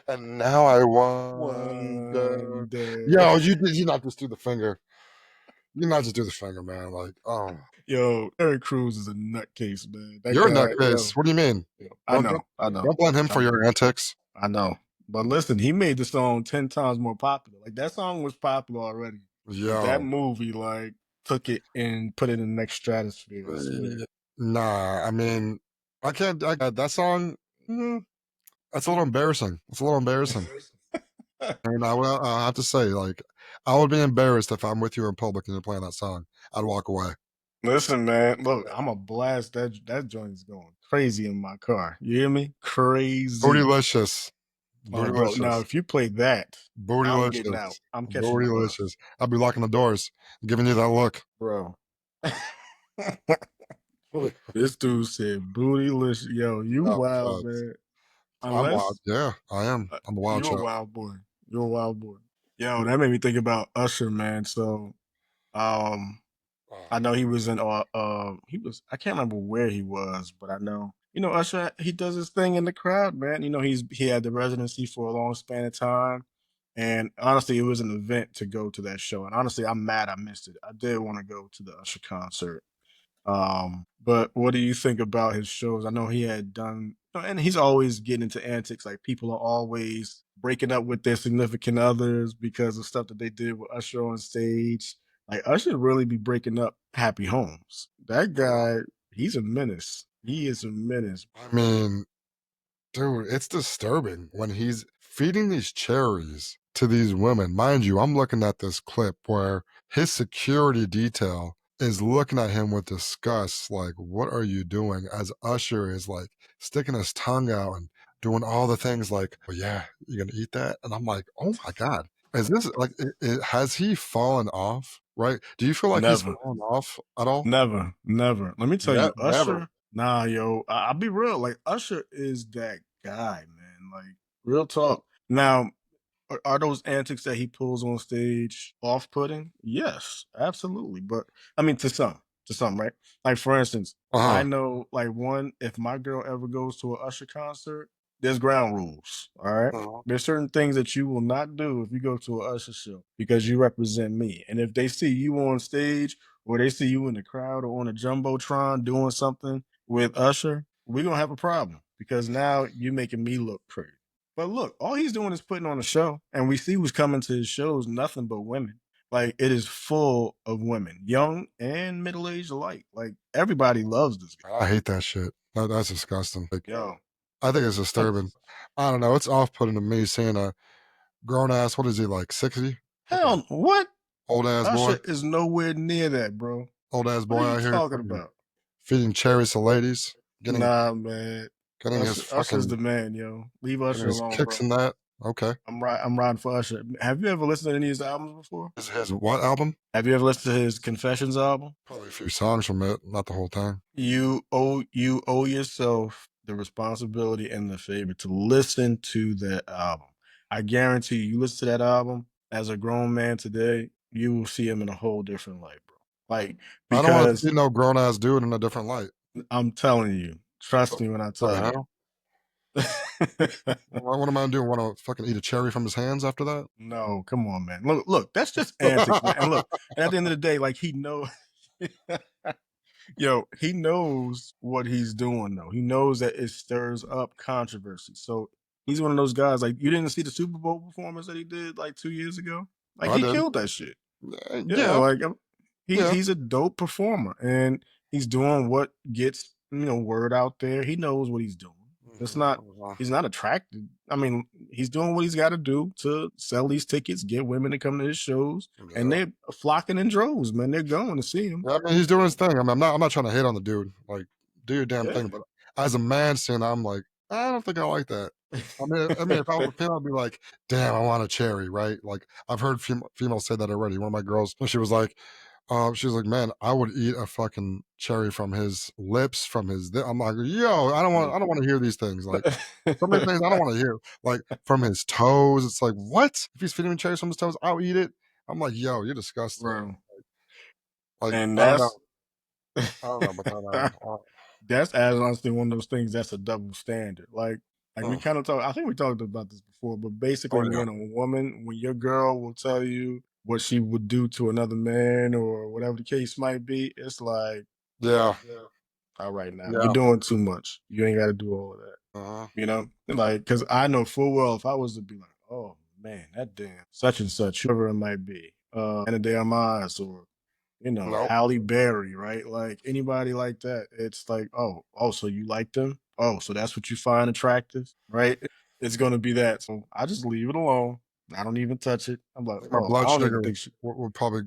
And now I wonder. Wonder. Yo, you not just do the finger. You not just do the finger, man. Like, oh, Yo, Eric Cruz is a nutcase, man. That you're in that guy, case. yo, What do you mean? yo. Don't don't I know, don't blame him I for know, your antics. I know. But listen, he made the song 10 times more popular. Like that song was popular already. But that Yo, movie, like, took it and put it in the next stratosphere. I swear. nah. I mean, I can't. That song. mm, That's a little embarrassing. It's a little embarrassing. And I have to say, like, I would be embarrassed if I'm with you in public and you're playing that song. I'd walk away. Listen, man. Look, I'm a blast. That joint is going crazy in my car. You hear me? Crazy. Bootylicious. Oh, bro. Now, Bootylicious. if you play that, I'm getting out. Bootylicious. I'm catching the Bootylicious. bus, I'll be locking the doors, giving you that look. bro. This dude said bootylicious. Yo, you Oh, wild, facts. man. I'm wild. Unless Yeah, I am. I'm a wild you're a child. wild boy. You're a wild boy. Yo, that made me think about Usher, man. So, um, Oh, I know he was in he was I can't remember where he was, but I know Usher, he does his thing in the crowd, man. He had the residency for a long span of time. And honestly, it was an event to go to that show. And honestly, I'm mad I missed it. I did want to go to the Usher concert. But what do you think about his shows? I know he had done, and he's always getting into antics. Like people are always breaking up with their significant others because of stuff that they did with Usher on stage. Like Usher really be breaking up happy homes. That guy, he's a menace. He is a menace. I mean, dude, it's disturbing when he's feeding these cherries to these women. Mind you, I'm looking at this clip where his security detail is looking at him with disgust, like, what are you doing? As Usher is like sticking his tongue out and doing all the things like, oh, yeah, you're gonna eat that? And I'm like, oh my God. Is this like, has he fallen off? Right? Do you feel like he's Never. fallen off at all? Never, never. Let me tell Yeah, you, never. Usher. Nah, yo, I'll be real. Like Usher is that guy, man. Like real talk. Now, are those antics that he pulls on stage off-putting? Yes, absolutely. But I mean, to some, right? Like for instance, Uh I huh. know, like one, if my girl ever goes to a Usher concert, there's ground rules. All right. Uh-huh. There's certain things that you will not do if you go to a Usher show because you represent me. And if they see you on stage or they see you in the crowd or on a jumbotron doing something with Usher, we're gonna have a problem because now you're making me look pretty. But look, all he's doing is putting on a show, and we see who's coming to his shows, nothing but women. Like it is full of women, young and middle aged alike. Like everybody loves this guy. I hate that shit. That's disgusting. Like, Yo, I think it's disturbing. I don't know. It's off putting to me seeing a grown ass, what is he, like 60? Like a hell, what? old ass boy, Usher is nowhere near that, bro. old ass What boy are you out here talking fucking about? feeding cherries to ladies, getting Nah, man. Usher's the man, yo. Leave getting Usher his alone, kicks bro. in that. Okay. I'm riding for Usher. Have you ever listened to any of his albums before? His what album? Have you ever listened to his Confessions album? Probably a few songs from it, not the whole thing. You owe yourself the responsibility and the favor to listen to that album. I guarantee you listen to that album as a grown man today, you will see him in a whole different light, bro. Like I don't want to because see no grown ass dude in a different light. I'm telling you, trust What me when I the tell you. hell? What am I doing? Want to fucking eat a cherry from his hands after that? No, come on, man. Look, that's just antics, man. And look, and at the end of the day, like he knows Yo, he knows what he's doing though. He knows that it stirs up controversy. So he's one of those guys. Like you didn't see the Super Bowl performance that he did like 2 years ago. Like I he did. killed that shit. Yeah, Yeah, like yeah. he's a dope performer, and he's doing what gets word out there. He knows what he's doing. It's not. Mhm. He's not attracted. I mean, he's doing what he's got to do to sell these tickets, get women to come to his shows, and Yeah. they're flocking in droves. Man, they're going to see him. Yeah, I mean, he's doing his thing. I mean, I'm not trying to hate on the dude. Like, do your damn Yeah. thing. But as a man seeing, I'm like, I don't think I like that. I mean, if I was a female, I'd be like, damn, I want a cherry, right? Like, I've heard females say that already. One of my girls, she was like, man, I would eat a fucking cherry from his lips, from his. I'm like, yo, I don't want to hear these things. Like, so many things I don't want to hear. Like from his toes, it's like, what? If he's feeding me cherries from his toes, I'll eat it. I'm like, yo, you're disgusting. Bro, Like, and I don't know. that's I don't know, but that's honestly one of those things that's a double standard. Like Like we Mm. kind of talk. I think we talked about this before, but Oh basically, yeah. when your girl will tell you what she would do to another man or whatever the case might be, it's like, Yeah. all right, now you're Yeah. doing too much. You ain't got to do all of that. Uh-huh. Like because I know full well if I was to be like, oh man, that damn such and such, whoever it might be, and a damn Amaze or Nope. Halle Berry, right? Like anybody like that, it's like, oh, so you like them? Oh, so that's what you find attractive, right? It's gonna be that. So I just leave it alone. I don't even touch it. I'm like, My I blood don't even sugar think she. would probably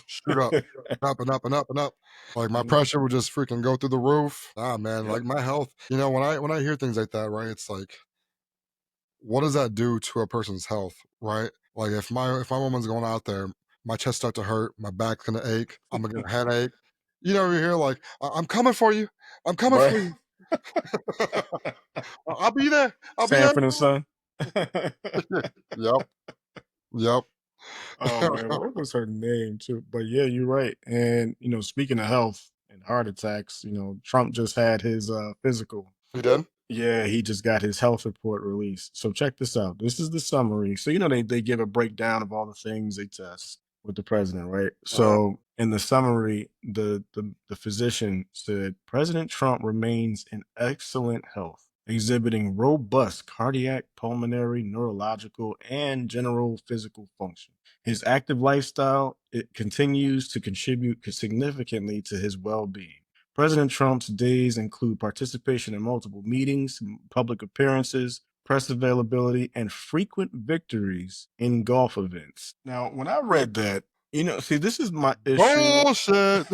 shoot up and up and up and up. Like my Mhm. pressure would just freaking go through the roof. Ah man, Yep. like my health. When I hear things like that, right? It's like, what does that do to a person's health, right? Like if my woman's going out there, my chest start to hurt, my back's gonna ache, I'm gonna get a headache. You hear like, I'm coming for you. I'm coming Right. for you. I'll be there. I'll be there. Sanford and Son. Yep. Yep. Oh man, what was her name too? But yeah, you're right. And speaking of health and heart attacks, Trump just had his physical. You did? Yeah, he just got his health report released. So check this out. This is the summary. So they give a breakdown of all the things they test with the president, right? Uh-huh. So in the summary, the physician said President Trump remains in excellent health, exhibiting robust cardiac, pulmonary, neurological, and general physical function. His active lifestyle it continues to contribute significantly to his well-being. President Trump's days include participation in multiple meetings, public appearances, press availability, and frequent victories in golf events. Now, when I read that, see, this is my issue. Bullshit.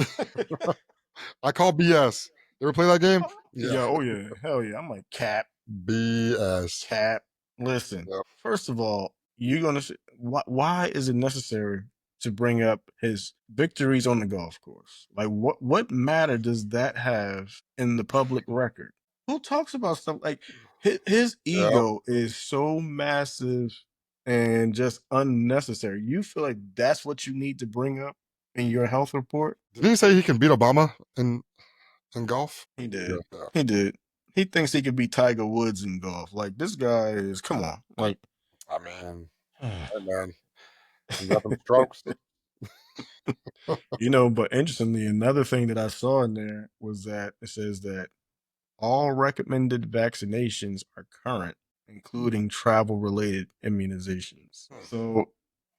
I call BS. You ever play that game? Yeah. Yeah, oh yeah, hell yeah. I'm like, Cap, BS. Cap, listen, Yep. first of all, you're going to, why is it necessary to bring up his victories on the golf course? Like, what matter does that have in the public record? Who talks about stuff like his Yep. ego is so massive and just unnecessary? You feel like that's what you need to bring up in your health report? Did he say he can beat Obama in golf? He Yeah. did. Yeah. He did. He thinks he could beat Tiger Woods in golf. Like this guy is, come on, like. I mean, hey man, he got them strokes. But interestingly, another thing that I saw in there was that it says that all recommended vaccinations are current, including travel related immunizations. Hmm. So,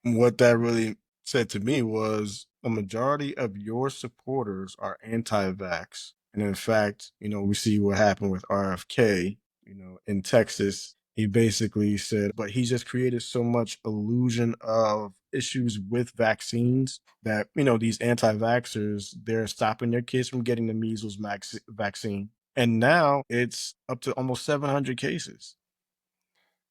what that really said to me was a majority of your supporters are anti vax. And in fact, we see what happened with RFK, in Texas. He basically said, but he just created so much illusion of issues with vaccines that, these anti vaxxers, they're stopping their kids from getting the measles vaccine and now it's up to almost 700 cases.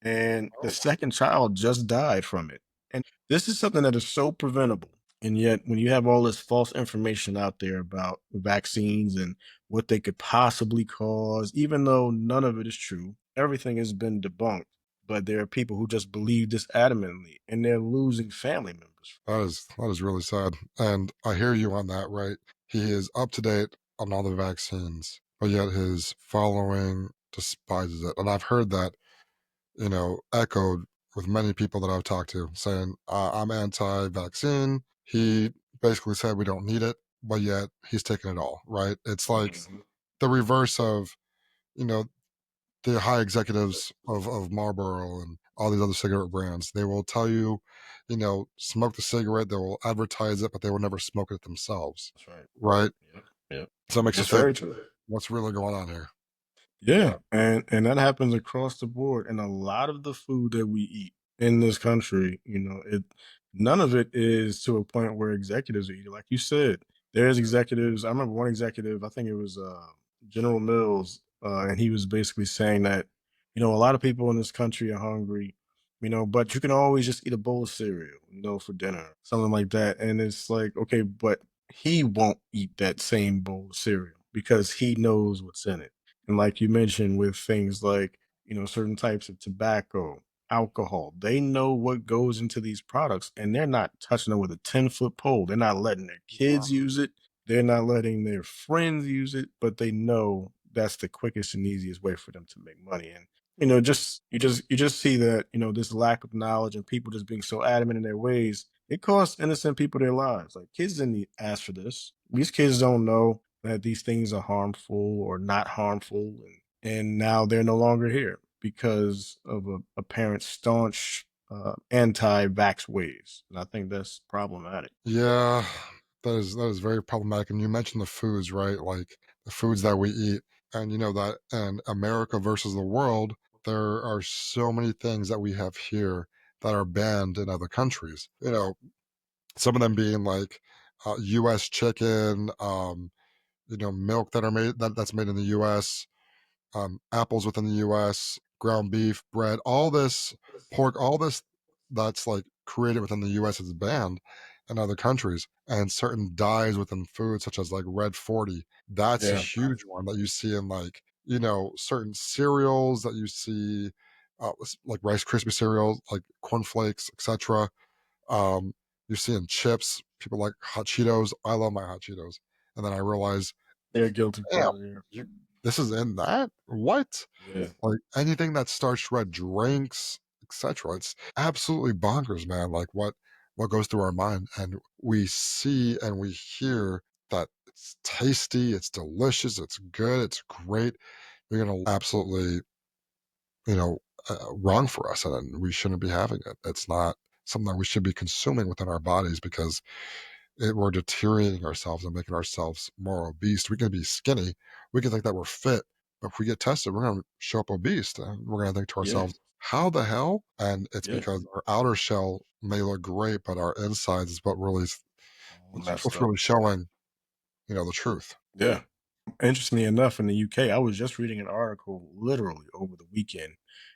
And the Oh, second child just died from it. And this is something that is so preventable. And yet, when you have all this false information out there about vaccines and what they could possibly cause, even though none of it is true, everything has been debunked. But there are people who just believe this adamantly and they're losing family members. that is really sad. And I hear you on that, right? He is up to date on all the vaccines, but yet his following despises it. And I've heard that, echoed with many people that I've talked to saying, I'm anti vaccine. He basically said we don't need it, but yet he's taking it all, right? It's like Mhm. the reverse of, you know, the high executives of Marlboro and all these other cigarette brands. They will tell you, smoke the cigarette, they will advertise it, but they will never smoke it themselves, That's right. right? Yep. Yep. So it makes you That's think, very true. what's really going on here? Yeah, and that happens across the board. And a lot of the food that we eat in this country, none of it is to a point where executives are eating. Like you said, there's executives. I remember one executive, I think it was General Mills, and he was basically saying that, a lot of people in this country are hungry, but you can always just eat a bowl of cereal, for dinner, something like that. And it's like, okay, but he won't eat that same bowl of cereal because he knows what's in it. And like you mentioned with things like, certain types of tobacco, alcohol, they know what goes into these products and they're not touching them with a 10-foot pole. They're not letting their kids use it. They're not letting their friends use it, but they know that's the quickest and easiest way for them to make money. And just you just see that this lack of knowledge and people just being so adamant in their ways. It costs innocent people their lives. Like kids didn't ask for this. These kids don't know that these things are harmful or not harmful, and now they're no longer here because of a parent's staunch anti-vax ways, and I think that's problematic. Yeah, that is very problematic. And you mentioned the foods, right? Like the foods that we eat, and you know that in America versus the world, there are so many things that we have here that are banned in other countries. You know, some of them being like U.S. chicken, milk that's made in the U.S., apples within the U.S., ground beef, bread, all this pork, all this that's like created within the U.S. is banned in other countries, and certain dyes within food, such as like red 40, that's a Yeah, huge one that you see in like certain cereals that you see, like Rice Krispie cereals, like cornflakes, etc. Um, you see in chips, people like hot Cheetos. I love my hot Cheetos, and then I realize, they're a guilty damn, pleasure. you this is in that? What? Yeah, Like anything that starts red drinks, etc. It's absolutely bonkers, man. Like what goes through our mind, and we see and we hear that it's tasty, it's delicious, it's good, it's great. You're gonna absolutely, you know, wrong for us, and we shouldn't be having it. It's not something that we should be consuming within our bodies because we're deteriorating ourselves and making ourselves more obese. We can be skinny. We can think that we're fit, but if we get tested, we're going to show up obese. And we're going to think to yeah, ourselves, how the hell? And it's yeah. because our outer shell may look great, but our insides is what really All what's messed up. really showing, the truth. Yeah. Interestingly enough, in the UK, I was just reading an article literally over the weekend,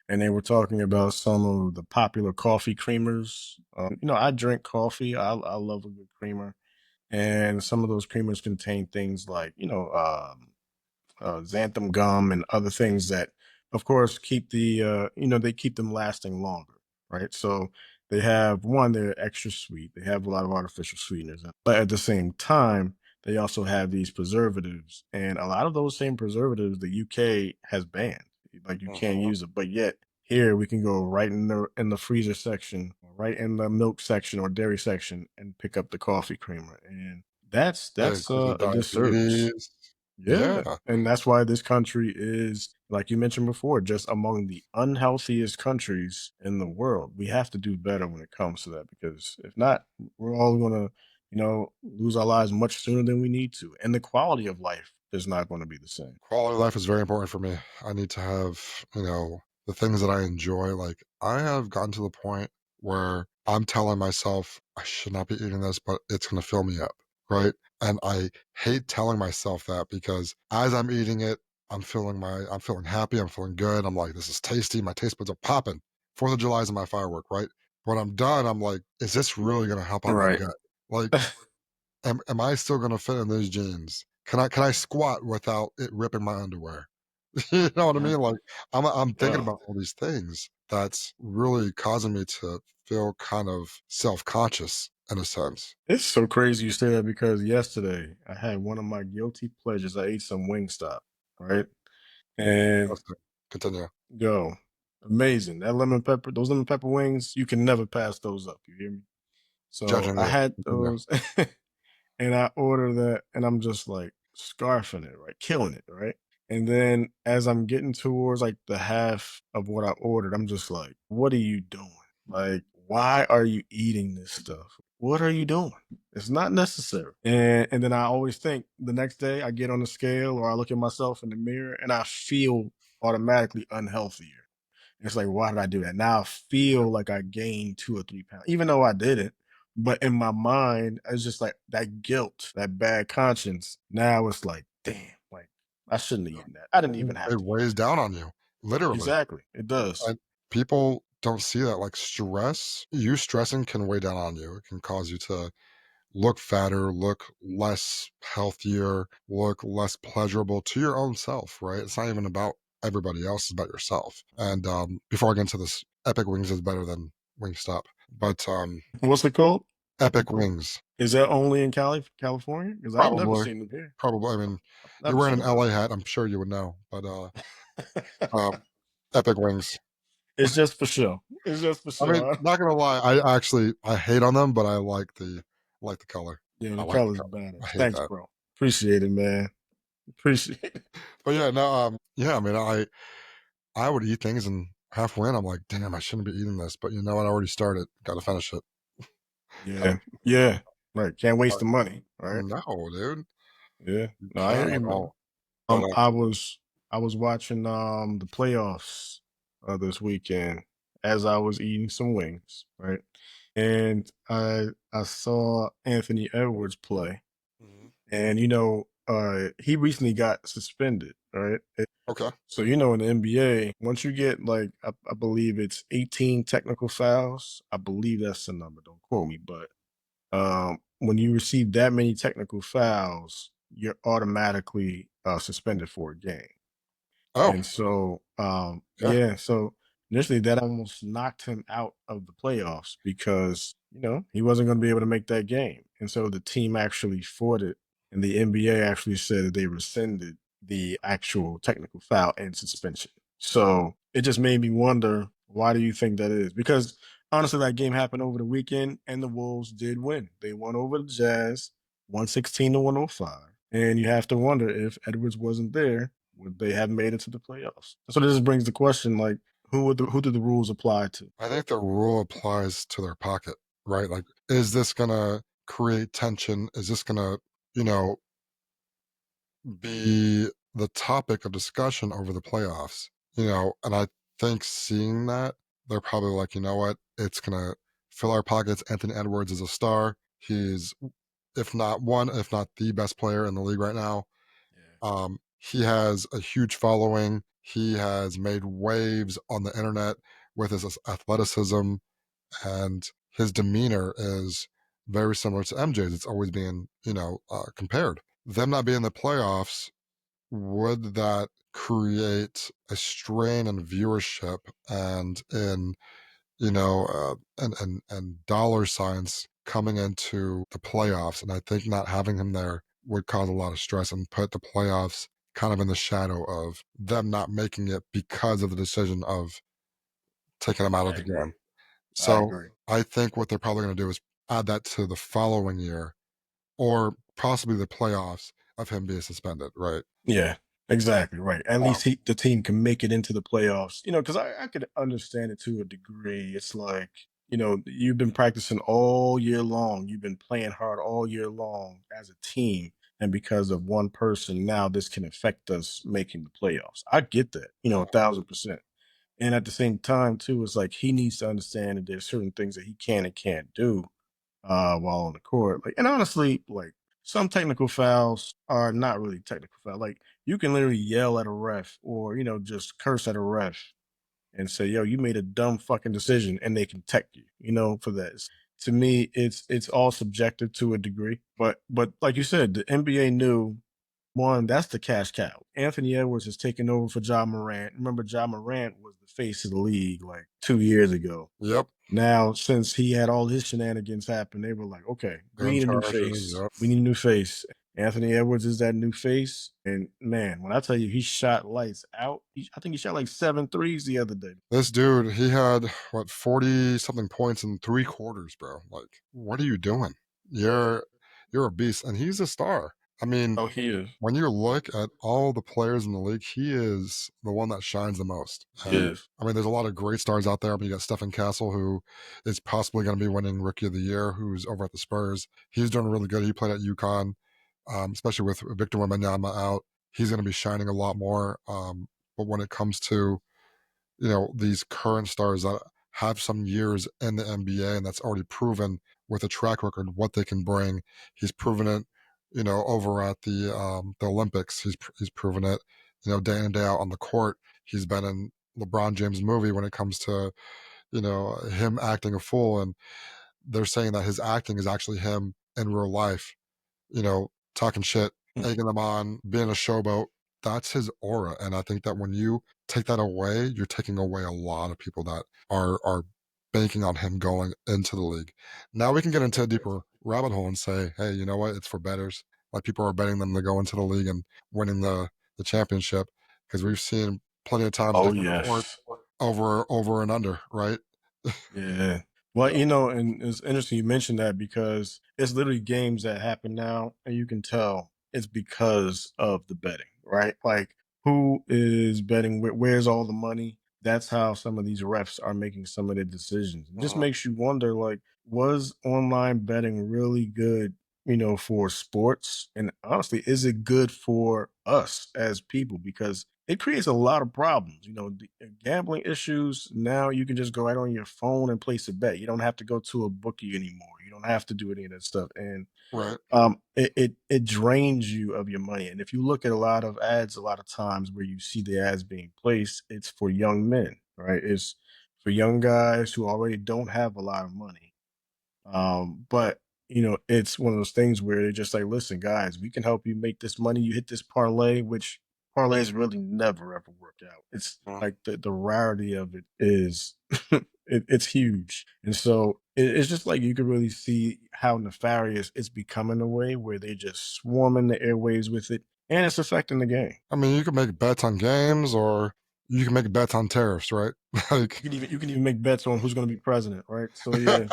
and they were talking about some of the popular coffee creamers. I drink coffee. I love a good creamer, and some of those creamers contain things like xanthan gum and other things that, of course, keep they keep them lasting longer, right? So they have one, they're extra sweet. They have a lot of artificial sweeteners, but at the same time, they also have these preservatives, and a lot of those same preservatives the UK has banned. Like you can't Mhm. use it, but yet here we can go right in the freezer section, right in the milk section or dairy section, and pick up the coffee creamer, and that's Yeah, that's because of a disservice. diabetes. Yeah, Yeah. and that's why this country is, like you mentioned before, just among the unhealthiest countries in the world. We have to do better when it comes to that because if not, we're all gonna, lose our lives much sooner than we need to, and the quality of life is not going to be the same. Quality of life is very important for me. I need to have, the things that I enjoy. Like, I have gotten to the point where I'm telling myself I should not be eating this, but it's going to fill me up. Right. And I hate telling myself that because as I'm eating it, I'm feeling happy. I'm feeling good. I'm like, this is tasty. My taste buds are popping. 4th of July is my firework. Right. When I'm done, I'm like, is this really going to help out my Right. gut? Like, am I still gonna fit in those jeans? Can I squat without it ripping my underwear? You know what I Mhm. mean? Like I'm thinking Yeah. about all these things that's really causing me to feel kind of self-conscious in a sense. It's so crazy you say that because yesterday I had one of my guilty pleasures. I ate some Wingstop, right? And Okay. Continue. yo, amazing. Those lemon pepper wings, you can never pass those up. You hear me? So Judging I you. had Continue. those and I order that and I'm just like scarfing it, right? Killing it, right? And then as I'm getting towards like the half of what I ordered, I'm just like, what are you doing? Like, why are you eating this stuff? What are you doing? It's not necessary. And then I always think the next day I get on the scale or I look at myself in the mirror and I feel automatically unhealthier. It's like, why did I do that? Now I feel like I gained 2 or 3 pounds, even though I didn't. But in my mind, it's just like that guilt, that bad conscience. Now it's like, damn, like I shouldn't have eaten that. I didn't even have It to eat weighs down on you, that. literally. Exactly. It does. And people don't see that. Like you stressing can weigh down on you. It can cause you to look fatter, look less healthier, look less pleasurable to your own self, right? It's not even about everybody else, it's about yourself. And before I get into this, Epic Wings is better than Wingstop. But What's it called? Epic Wings, Is that only in California? Because I've never probably, seen them here. probably. I mean, I've you're never wearing an seen them. LA hat, I'm sure you would know. But um, Epic wings. It's just for show. It's just for I mean, show. not gonna lie, I hate on them, but I like the color. Yeah, I the like the color's color. I badass. hate Thanks, that. bro. Appreciate it, man. Appreciate it. But yeah, no, yeah, I mean, I would eat things and halfway in, I'm like, damn, I shouldn't be eating this, but you know what? I already started. Got to finish it. Yeah. Yeah. Right. Can't waste Like, the money. Right. no, dude, Yeah. you No, I hear can't you, at man. all. But I was watching the playoffs this weekend as I was eating some wings, right? And I saw Anthony Edwards play. Mhm. And he recently got suspended, right? Okay. So in the NBA, once you get like I believe it's 18 technical fouls, I believe that's the number. Don't quote me, but when you receive that many technical fouls, you're automatically suspended for a game. Oh, And so, yeah. yeah, so initially that almost knocked him out of the playoffs because, he wasn't going to be able to make that game. And so the team actually fought it, and the NBA actually said that they rescinded the actual technical foul and suspension. So it just made me wonder, why do you think that is? Because honestly, that game happened over the weekend, and the Wolves did win. They won over the Jazz, 116 to 105. And you have to wonder, if Edwards wasn't there, would they have made it to the playoffs? So this brings the question, like, who do the rules apply to? I think the rule applies to their pocket, right? Like, is this gonna create tension? Is this gonna, you know, be the topic of discussion over the playoffs? And I think seeing that, they're probably like, you know what? It's gonna fill our pockets. Anthony Edwards is a star. He's, if not one, if not the best player in the league right now. Yeah, He has a huge following. He has made waves on the internet with his athleticism, and his demeanor is very similar to MJ's. It's always being, compared. Them not being in the playoffs, would that create a strain in viewership and in, and dollar signs coming into the playoffs? And I think not having him there would cause a lot of stress and put the playoffs kind of in the shadow of them not making it because of the decision of taking him out I of the agree. game. I So agree. I think what they're probably going to do is add that to the following year, or possibly the playoffs, of him being suspended, right? Yeah, exactly right. At Um, least the team can make it into the playoffs. Because I could understand it to a degree. It's like, you've been practicing all year long. You've been playing hard all year long as a team. And because of one person, now this can affect us making the playoffs. I get that, 1,000%. And at the same time, too, it's like he needs to understand that there's certain things that he can and can't do while on the court. Like, and honestly, like, some technical fouls are not really technical foul. Like, you can literally yell at a ref, or just curse at a ref and say, "Yo, you made a dumb fucking decision," and they can tech you, for that. To me, it's all subjective to a degree. But like you said, the NBA knew, one, that's the cash cow. Anthony Edwards is taking over for Ja Morant. Remember, Ja Morant was the face of the league like 2 years ago. yep. Now, since he had all his shenanigans happen, they were like, okay, we Gun need a new charges. face. Yep. We need a new face. Anthony Edwards is that new face. And man, when I tell you he shot lights out, I think he shot like seven threes the other day. This dude, he had what, 40 something points in 3 quarters, bro. Like, what are you doing? You're you're a beast, and he's a star. I mean, Oh, he is. when you look at all the players in the league, he is the one that shines the most. He And is. I mean, there's a lot of great stars out there, but you got Stephen Castle, who is possibly going to be winning Rookie of the Year, who's over at the Spurs. He's doing really good. He played at UConn, especially with Victor Wembanyama out. He's going to be shining a lot more. But when it comes to, these current stars that have some years in the NBA and that's already proven with a track record what they can bring. He's proven it, over at the Olympics. He's proven it, day in and day out on the court. He's been in LeBron James' movie when it comes to, him acting a fool, and they're saying that his acting is actually him in real life, talking shit, Mm. egging them on, being a showboat. That's his aura. And I think that when you take that away, you're taking away a lot of people that are banking on him going into the league. Now we can get into a deeper rabbit hole and say, hey, you know what? It's for betters. Like, people are betting them to go into the league and winning the championship, because we've seen plenty of times Oh, they can afford yes. over and under, right? Yeah. Well, and it's interesting you mentioned that because it's literally games that happen now, and you can tell it's because of the betting, right? Like, who is betting? Where's all the money? That's how some of these refs are making some of their decisions. It just Mhm. makes you wonder, like, was online betting really good, for sports? And honestly, is it good for us as people? Because it creates a lot of problems. Gambling issues. Now you can just go right on your phone and place a bet. You don't have to go to a bookie anymore. You don't have to do any of that stuff. And Right. it drains you of your money. And if you look at a lot of ads, a lot of times where you see the ads being placed, it's for young men, right? It's for young guys who already don't have a lot of money, but it's one of those things where they're just like, listen, guys, we can help you make this money. You hit this parlay, which parlays really never ever work out. It's Mhm. like the rarity of it is it's huge. And so it's just like you can really see how nefarious it's becoming a way where they just swarming the airwaves with it and it's affecting the game. I mean, you can make bets on games, or you can make bets on tariffs, right? Like, You can even make bets on who's gonna be president, right? So yeah,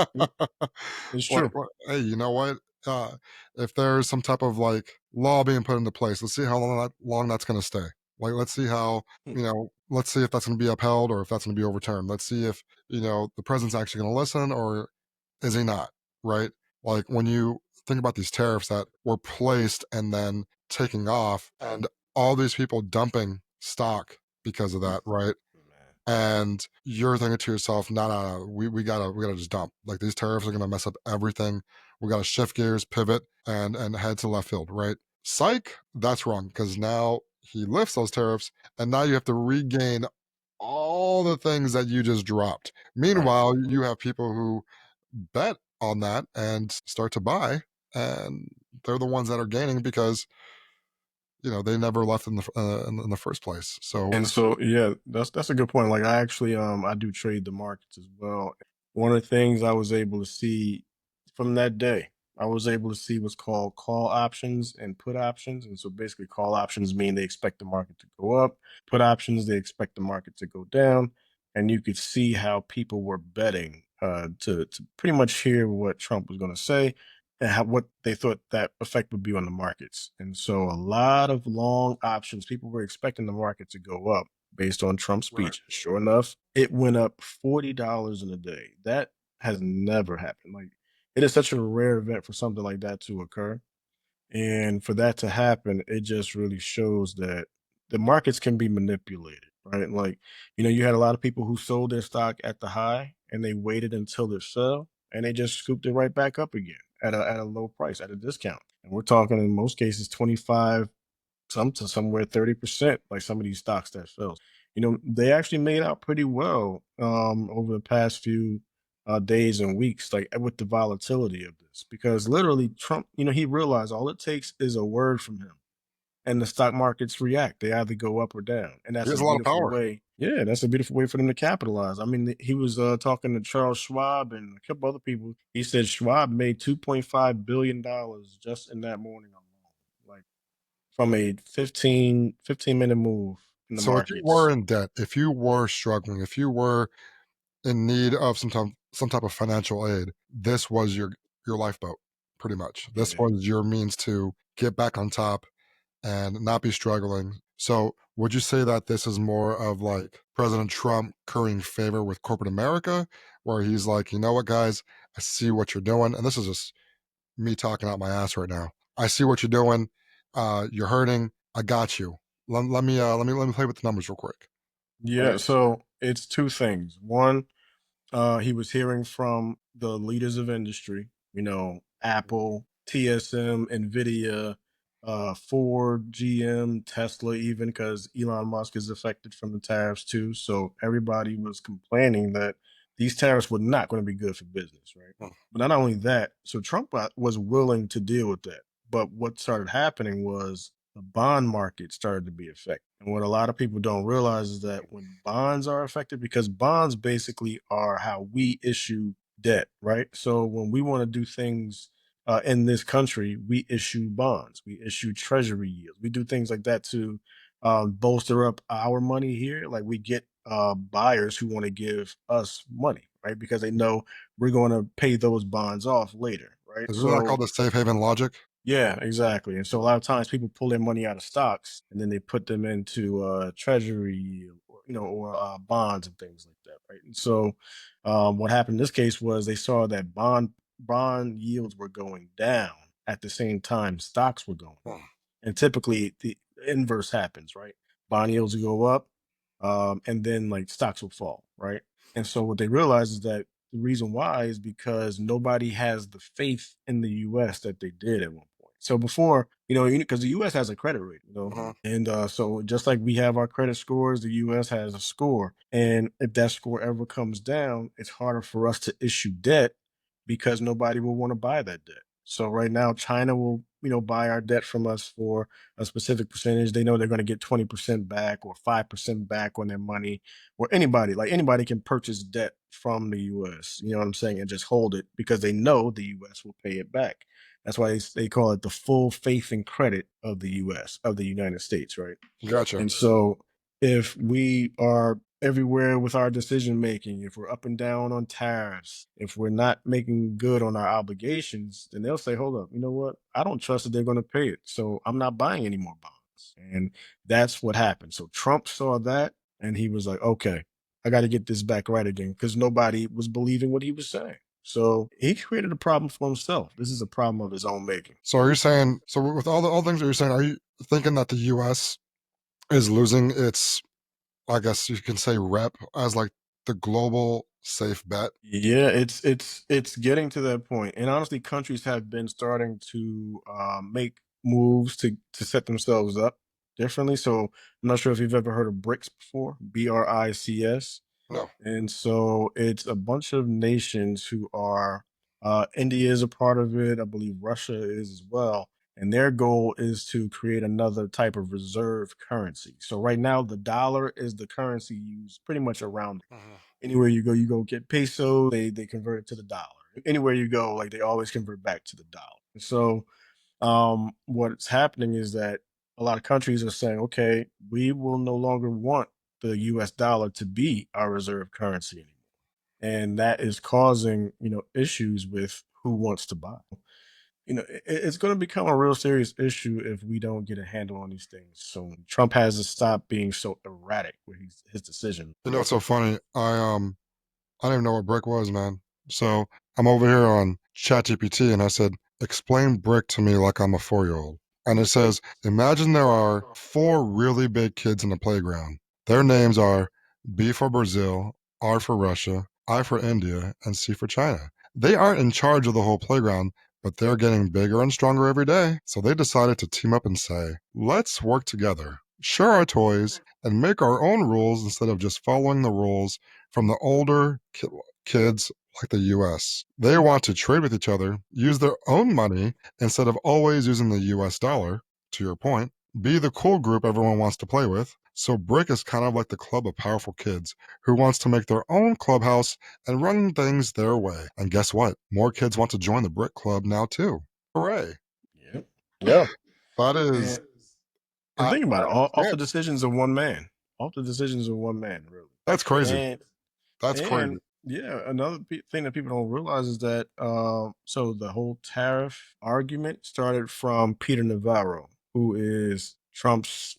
it's true. Hey, you know what? Uh, if there's some type of like law being put into place, let's see how long that's going to stay. Like, let's see how, Hmm. let's see if that's going to be upheld or if that's going to be overturned. Let's see if, the president's actually going to listen, or is he not, right? Like, when you think about these tariffs that were placed and then taking off, and all these people dumping stock because of Hmm. that, right? Man. And you're thinking to yourself, no, no, no, we gotta just dump. Like, these tariffs are gonna mess up everything. We gotta shift gears, pivot, and head to left field, right? Psych, that's wrong, because now he lifts those tariffs, and now you have to regain all the things that you just dropped. Right. Meanwhile, you have people who bet on that and start to buy, and they're the ones that are gaining because they never left in the first place. So, And so, yeah, that's a good point. Like, I do trade the markets as well. One of the things I was able to see from that day, I was able to see what's called call options and put options. And so basically call options mean they expect the market to go up. Put options, they expect the market to go down. And you could see how people were betting to pretty much hear what Trump was going to say and what they thought that effect would be on the markets. And so a lot of long options, people were expecting the market to go up based on Trump's right, speech. Sure enough, it went up $40 in a day. That has never happened. Like, it is such a rare event for something like that to occur. And for that to happen, it just really shows that the markets can be manipulated, right? Like, you had a lot of people who sold their stock at the high and they waited until it fell and they just scooped it right back up again at a low price, at a discount. And we're talking in most cases 25, some to somewhere 30%, like some of these stocks that fell. They actually made out pretty well over the past few days and weeks, like with the volatility of this, because literally Trump, he realized all it takes is a word from him and the stock markets react. They either go up or down. And he that's a has a lot of beautiful power. way. Yeah, that's a beautiful way for them to capitalize. I mean, he was talking to Charles Schwab and a couple other people. He said Schwab made $2.5 billion just in that morning alone. Like, from a 15-minute move in the So if you were markets. in debt, if you were struggling, if you were in need of some type of financial aid, this was your lifeboat, pretty much. This Yeah. was your means to get back on top and not be struggling. So would you say that this is more of like President Trump currying favor with corporate America, where he's like, you know what, guys, I see what you're doing, and this is just me talking out my ass right now. I see what you're doing. You're hurting. I got you. Let me play with the numbers real quick. Yeah, Right. so it's two things. One, he was hearing from the leaders of industry, Apple, TSM, Nvidia, Ford, GM, Tesla, even because Elon Musk is affected from the tariffs too. So everybody was complaining that these tariffs were not going to be good for business, right? Mm. But not only that, so Trump was willing to deal with that. But what started happening was the bond market started to be affected. And what a lot of people don't realize is that when bonds are affected, because bonds basically are how we issue debt, right? So when we want to do things in this country, we issue bonds, we issue treasury yields, we do things like that to bolster up our money here. Like, we get buyers who want to give us money, right? Because they know we're going to pay those bonds off later, right? Isn't that So called the safe haven logic? yeah, exactly. And so a lot of times people pull their money out of stocks and then they put them into treasury or or bonds and things like that, right? And so what happened in this case was they saw that bond yields were going down at the same time stocks were going up. Hmm. And typically the inverse happens, right? Bond yields will go up, and then like stocks will fall, right? And so what they realized is that the reason why is because nobody has the faith in the U.S. that they did at one point. So before, because the U.S. has a credit rating, Mhm. and so just like we have our credit scores, the U.S. has a score, and if that score ever comes down, it's harder for us to issue debt because nobody will want to buy that debt. So right now, China will, buy our debt from us for a specific percentage. They know they're going to get 20% back or 5% back on their money, or anybody can purchase debt from the US, you know what I'm saying, and just hold it because they know the US will pay it back. That's why they call it the full faith and credit of the US, of the United States, right? Gotcha. And so if we are everywhere with our decision making, if we're up and down on tariffs, if we're not making good on our obligations, then they'll say, hold up, you know what? I don't trust that they're going to pay it. So I'm not buying any more bonds. And that's what happened. So Trump saw that and he was like, okay, I got to get this back right again because nobody was believing what he was saying. So he created a problem for himself. This is a problem of his own making. So are you saying, so with all the things that you're saying, are you thinking that the US is losing its, I guess you can say, rep as like the global safe bet? Yeah, it's getting to that point, and honestly, countries have been starting to make moves to set themselves up differently. So I'm not sure if you've ever heard of BRICS before, BRICS. No. And so it's a bunch of nations who are India is a part of it. I believe Russia is as well. And their goal is to create another type of reserve currency. So right now, the dollar is the currency used pretty much around Mhm. anywhere you go get peso, they convert it to the dollar. Anywhere you go, like they always convert back to the dollar. So what's happening is that a lot of countries are saying, okay, we will no longer want the US dollar to be our reserve currency anymore. And that is causing, issues with who wants to buy. It's going to become a real serious issue if we don't get a handle on these things soon. Trump has to stop being so erratic with his decision. You know, it's so funny. I didn't even know what brick was, man. So I'm over here on ChatGPT and I said, explain brick to me like I'm a 4-year old. And it says, imagine there are 4 really big kids in the playground. Their names are B for Brazil, R for Russia, I for India, and C for China. They aren't in charge of the whole playground, but they're getting bigger and stronger every day. So they decided to team up and say, let's work together, share our toys, and make our own rules instead of just following the rules from the older kids like the US. They want to trade with each other, use their own money instead of always using the US dollar, to your point, be the cool group everyone wants to play with. So BRIC is kind of like the club of powerful kids who wants to make their own clubhouse and run things their way. And guess what? More kids want to join the BRIC club now too. Hooray. Yeah. Yeah. That is, And and think about I it, all the understand. decisions of one man. All the decisions of one man, really. That's crazy. And That's crazy. and yeah, another thing that people don't realize is that so the whole tariff argument started from Peter Navarro, who is Trump's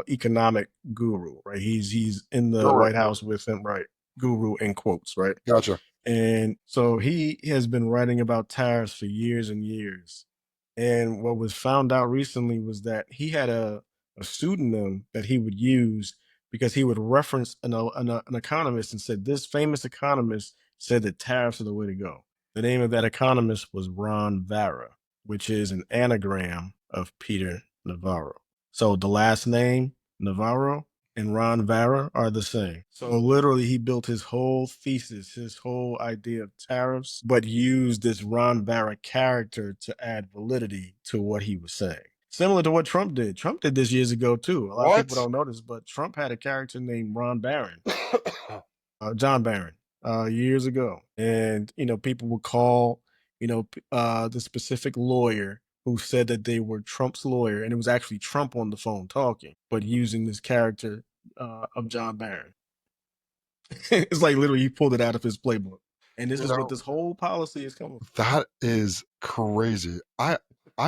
economic guru, right? He's in the Guru. White House with him, right? Guru in quotes, right? Gotcha. And so he has been writing about tariffs for years and years. And what was found out recently was that he had a pseudonym that he would use because he would reference an economist and said, this famous economist said that tariffs are the way to go. The name of that economist was Ron Vara, which is an anagram of Peter Navarro. So the last name, Navarro, and Ron Vara are the same. So literally, he built his whole thesis, his whole idea of tariffs, but used this Ron Vara character to add validity to what he was saying. Similar to what Trump did. Trump did this years ago too. A lot of people What? don't notice, but Trump had a character named Ron Barron, John Barron, years ago, and people would call the specific lawyer who said that they were Trump's lawyer, and it was actually Trump on the phone talking, but using this character of John Barron. It's like literally he pulled it out of his playbook. And this You is what know, this whole policy is coming from. that is crazy. I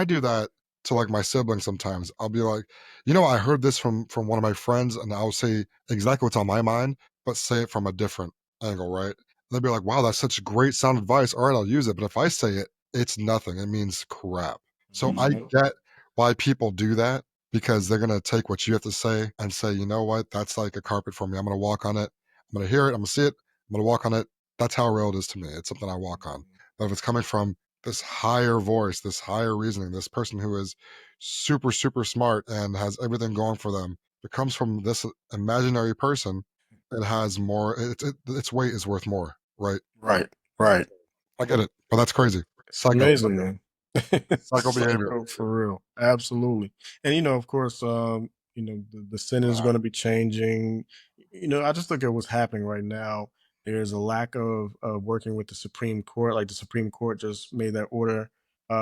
do that to like my siblings sometimes. I'll be like, I heard this from one of my friends, and I'll say exactly what's on my mind, but say it from a different angle, right? And they'll be like, "Wow, that's such great sound advice. All right, I'll use it." But if I say it, it's nothing. It means crap. So I Mhm. get why people do that because they're gonna take what you have to say and say, you know what, that's like a carpet for me. I'm gonna walk on it. I'm gonna hear it. I'm gonna see it. I'm gonna walk on it. That's how real it is to me. It's something I walk on. But if it's coming from this higher voice, this higher reasoning, this person who is super, super smart and has everything going for them, it comes from this imaginary person. It has more, its weight is worth more, right? Right, right. I get it, but that's crazy. It's Psycho, amazing, man. psycho behavior. Psycho for real. Absolutely. And of course, the Senate is going to be changing. I just look at what's happening right now. There's a lack of working with the Supreme Court. Like the Supreme Court just made that order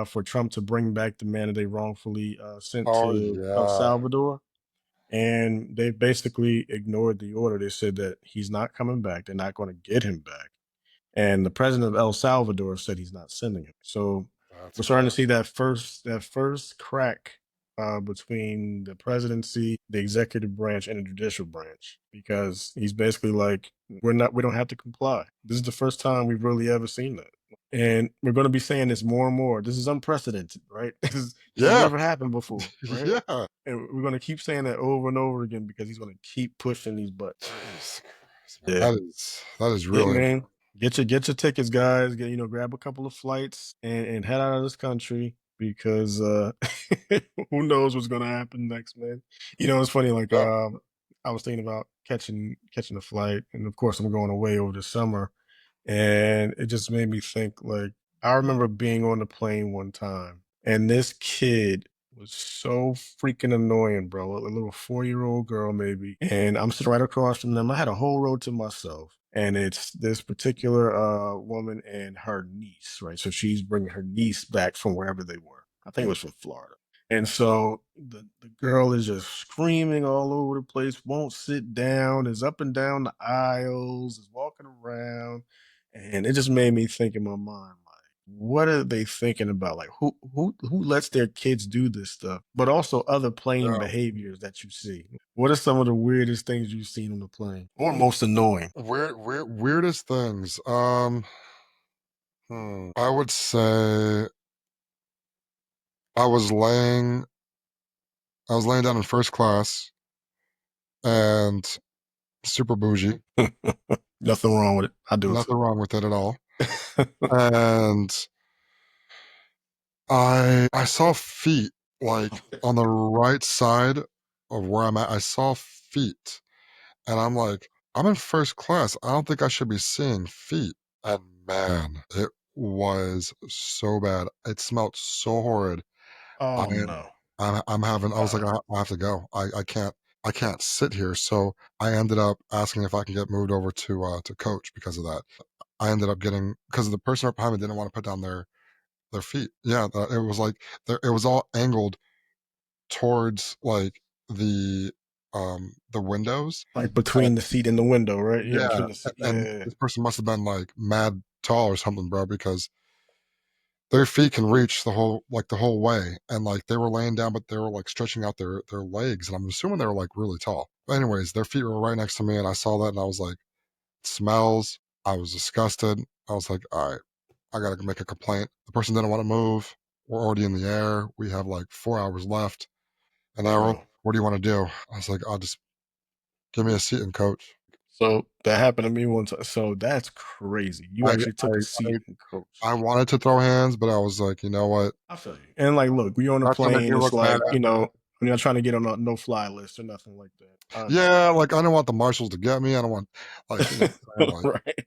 for Trump to bring back the man that they wrongfully sent Oh to El yeah, Salvador. And they basically ignored the order. They said that he's not coming back. They're not going to get him back. And the president of El Salvador said he's not sending him. So that's we're starting to crap. see that first crack between the presidency, the executive branch, and the judicial branch, because he's basically like, we don't have to comply. This is the first time we've really ever seen that, and we're going to be saying this more and more. This is unprecedented, right? This has Yeah, never happened before, right? yeah. And we're going to keep saying that over and over again because he's going to keep pushing these buttons. Jesus Christ, man. Yeah. That is Yeah, really man. Get your tickets, guys. Grab a couple of flights and head out of this country because who knows what's gonna happen next, man. It's funny, like yeah. I was thinking about catching a flight, and of course I'm going away over the summer. And it just made me think, like, I remember being on the plane one time, and this kid was so freaking annoying, bro. A little 4-year-old girl, maybe. And I'm sitting right across from them. I had a whole row to myself. And it's this particular woman and her niece, right? So she's bringing her niece back from wherever they were. I think it was from Florida. And so the girl is just screaming all over the place, won't sit down, is up and down the aisles, is walking around, and it just made me think in my mind, like, what are they thinking about? Like, who lets their kids do this stuff? But also other plane Yeah. behaviors that you see. What are some of the weirdest things you've seen on the plane, or most annoying? Weirdest things. I would say I was laying I was laying down in first class and super bougie. Nothing wrong with it. I do it Nothing too. wrong with it at all. And I saw feet like on the right side of where I'm at. I saw feet. And I'm like, I'm in first class. I don't think I should be seeing feet. And man, it was so bad. It smelled so horrid. I Oh no. I'm having I was like, I have to go. I can't sit here. So I ended up asking if I can get moved over to coach because of that. I ended up getting because the person right behind me didn't want to put down their feet. Yeah, it was like it was all angled towards like the windows. Like between the seat and the window, right? Yeah, Yeah, between the seat. and Yeah. this person must have been like mad tall or something, bro, because their feet can reach the whole way, and like they were laying down, but they were like stretching out their legs, and I'm assuming they were like really tall. But anyways, their feet were right next to me, and I saw that, and I was like, it smells. I was disgusted. I was like, all right, I gotta make a complaint. The person didn't want to move. We're already in the air. We have like 4 hours left, and I wrote, Bro. what do you want to do? I was like, I'll just give me a seat and coach. So that happened to me one time. So that's crazy. You I actually took a I seat and I coached. wanted to throw hands, but I was like, you know what? I feel you. And like, look, we on a Not gonna make plane. me It's look bad. like, I'm not trying to get on a no fly list or nothing like that. I understand. Yeah, like I don't want the marshals to get me. I don't want like what I'm saying, like Right.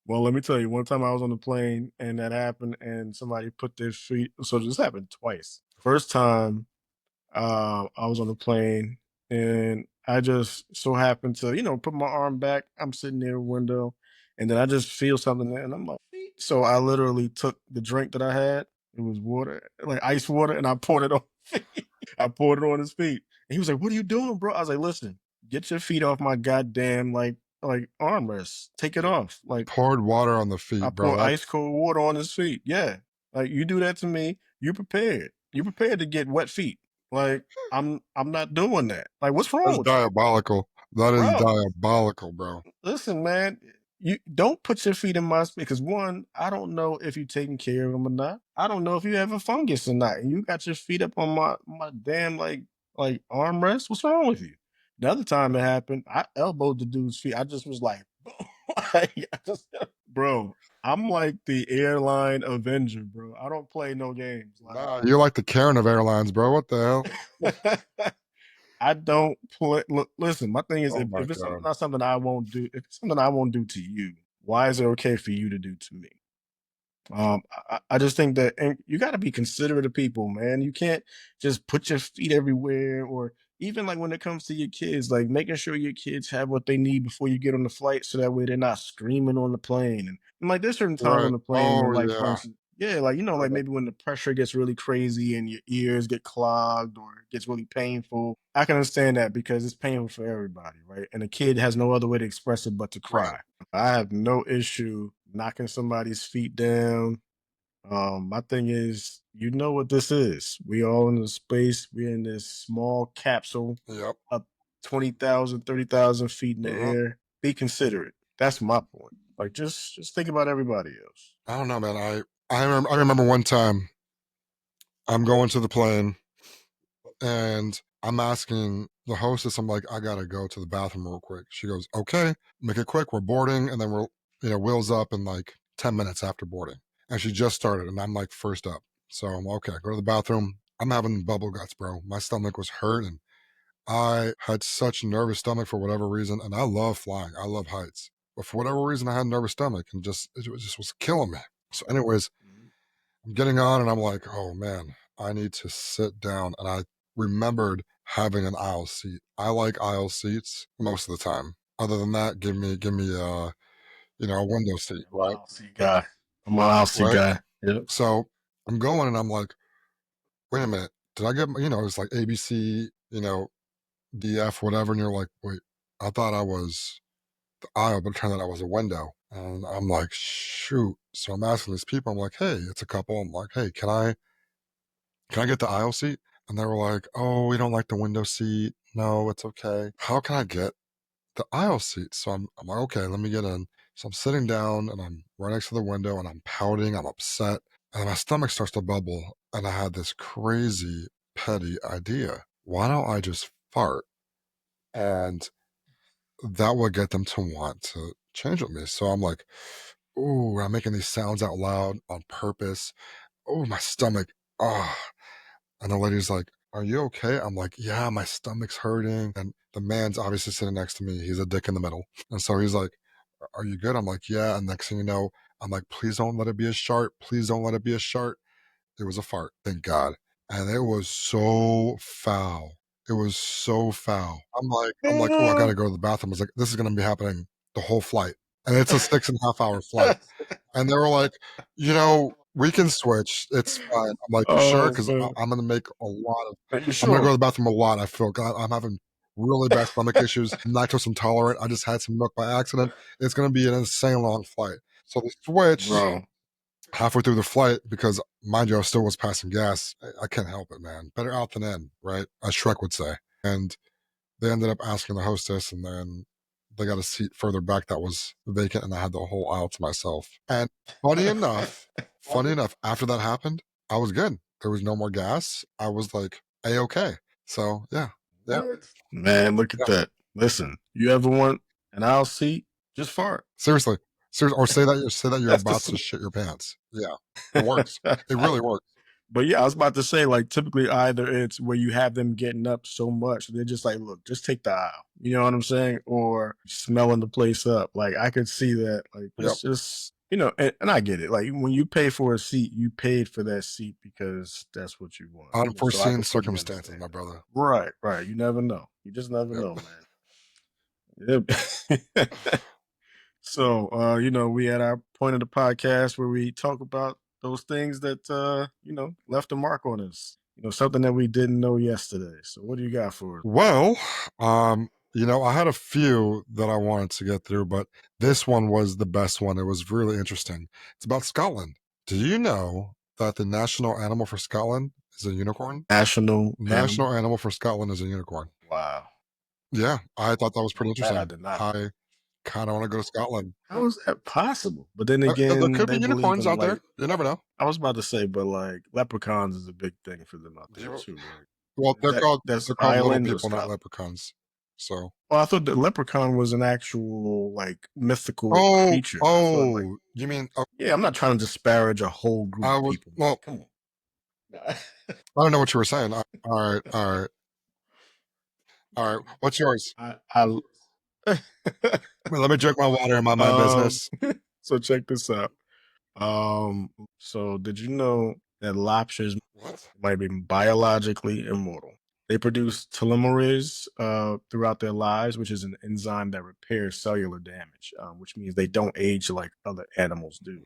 Well, let me tell you, one time I was on the plane and that happened, and somebody put their feet. So this happened twice. First time, I was on the plane and I just so happened to, put my arm back. I'm sitting near a window, and then I just feel something there, and I'm like, "Feet." So I literally took the drink that I had. It was water, like ice water, and I poured it on. I poured it on his feet, and he was like, "What are you doing, bro?" I was like, "Listen, get your feet off my goddamn like like armrests. Take it off. Like Poured water on the I feet, bro. pour ice That's cold water on his feet. Yeah. Like you do that to me, you prepared. You prepared to get wet feet. Like I'm not doing that. Like what's wrong that's with you? diabolical. That is Bro, diabolical, bro. listen, man, you don't put your feet in my space because one, I don't know if you're taking care of them or not. I don't know if you have a fungus or not. And you got your feet up on my damn like armrest. What's wrong with you? The other time it happened, I elbowed the dude's feet. I just was like, like, bro, I'm like the airline Avenger, bro. I don't play no games. Nah, you're like the Karen of airlines, bro. What the hell? Like I don't play. Look, listen. My thing is, Oh my if it's something god. not something I won't do, if it's something I won't do to you, why is it okay for you to do to me? I just think that and you got to be considerate of people, man. You can't just put your feet everywhere, or even like when it comes to your kids, like making sure your kids have what they need before you get on the flight, so that way they're not screaming on the plane. And like there's certain times on Right. the plane when, Oh like for yeah. instance, yeah, like like Right. maybe when the pressure gets really crazy and your ears get clogged or it gets really painful. I can understand that because it's painful for everybody, right? And a kid has no other way to express it but to Right. cry. I have no issue knocking somebody's feet down. My thing is, you know what this is. We all in the space. We're in this small capsule Yep. up 20,000, 30,000 feet in the Uh-huh. air. Be considerate. That's my point. Like just think about everybody else. I don't know, man. I remember one time I'm going to the plane and I'm asking the hostess, I'm like, I gotta go to the bathroom real quick. She goes, okay, make it quick. We're boarding, and then we're wheels up in like 10 minutes after boarding. And she just started, and I'm like first up. So I'm okay. I go to the bathroom. I'm having bubble guts, bro. My stomach was hurting. I had such nervous stomach for whatever reason, and I love flying. I love heights, but for whatever reason, I had a nervous stomach, and just was killing me. So, anyways, Mhm. I'm getting on, and I'm like, oh man, I need to sit down. And I remembered having an aisle seat. I like aisle seats most of the time. Other than that, give me a window seat, I'm an right? Aussie guy. I'm an Aussie Right. guy. Yep. So I'm going, and I'm like, wait a minute, did I get it's like ABC, DF, whatever, and you're like, wait, I thought I was the aisle, but it turned out I was a window. And I'm like, shoot. So I'm asking these people, I'm like, hey, it's a couple. I'm like, hey, can I get the aisle seat? And they were like, oh, we don't like the window seat. No, it's okay. How can I get the aisle seat? So I'm like, okay, let me get in. So I'm sitting down and I'm right next to the window and I'm pouting. I'm upset. And my stomach starts to bubble. And I had this crazy, petty idea. Why don't I just fart? And that would get them to want to change with me. So I'm like, ooh, I'm making these sounds out loud on purpose. Oh, my stomach. Oh. And the lady's like, are you okay? I'm like, yeah, my stomach's hurting. And the man's obviously sitting next to me. He's a dick in the middle. And so he's like, are you good? I'm like, yeah. And next thing you know, I'm like, please don't let it be a shart. Please don't let it be a shart. It was a fart, thank God. And it was so foul. It was so foul. I'm like, oh, I gotta go to the bathroom. I was like, this is gonna be happening the whole flight. And it's a 6.5 hour flight. And they were like, we can switch. It's fine. I'm like, you sure? Oh Because man. I'm gonna make a lot of Are you I'm gonna go to sure? the bathroom a lot. I feel God, I'm having really bad stomach issues. I'm lactose intolerant. I just had some milk by accident. It's gonna be an insane long flight. So the switch Bro. halfway through the flight, because mind you, I still was passing gas. I can't help it, man. Better out than in, right? As Shrek would say. And they ended up asking the hostess, and then they got a seat further back that was vacant, and I had the whole aisle to myself. And funny enough, funny enough, after that happened, I was good. There was no more gas. I was like a okay. So yeah, yeah, What? Man, look at yeah. that. Listen, you ever want an aisle seat? Just fart. Seriously, seriously, or say that you're That's the about to solution. shit your pants. Yeah, it works. It really works. But yeah, I was about to say, like, typically either it's where you have them getting up so much, they're just like, look, just take the aisle. You know what I'm saying? Or smelling the place up. Like, I could see that. Like, Yep. just, and I get it. Like, when you pay for a seat, you paid for that seat because that's what you want. So I Unforeseen completely circumstances, understand my that. brother. Right, right. You never know. You just never Yep. know, man. Yep. So, we at our point of the podcast where we talk about those things that, left a mark on us, something that we didn't know yesterday. So, what do you got for us? Well, You know, I had a few that I wanted to get through, but this one was the best one. It was really interesting. It's about Scotland. Do you know that the national animal for Scotland is a unicorn? National animal. National animal for Scotland is a unicorn. Wow. Yeah, I thought that was pretty That I interesting. did not know. I kind of want to go to Scotland. How is that possible? But then There again, could they be believe unicorns in out there. like You never know. I was about to say, but like leprechauns is a big thing for them out there You- too, right? Well, Is that's they're called little Ireland or people, not Scotland? leprechauns. So, Well, I thought the leprechaun was an actual like mythical creature. I thought like you mean? Oh, yeah, I'm not trying to disparage a whole group I of was people, man. well. Come on. I don't know what you were saying. All right. What's yours? I Well, let me drink my water and mind my um business. so check this out. So did you know that lobsters What? might be biologically immortal? They produce telomerase throughout their lives, which is an enzyme that repairs cellular damage, which means they don't age like other animals do.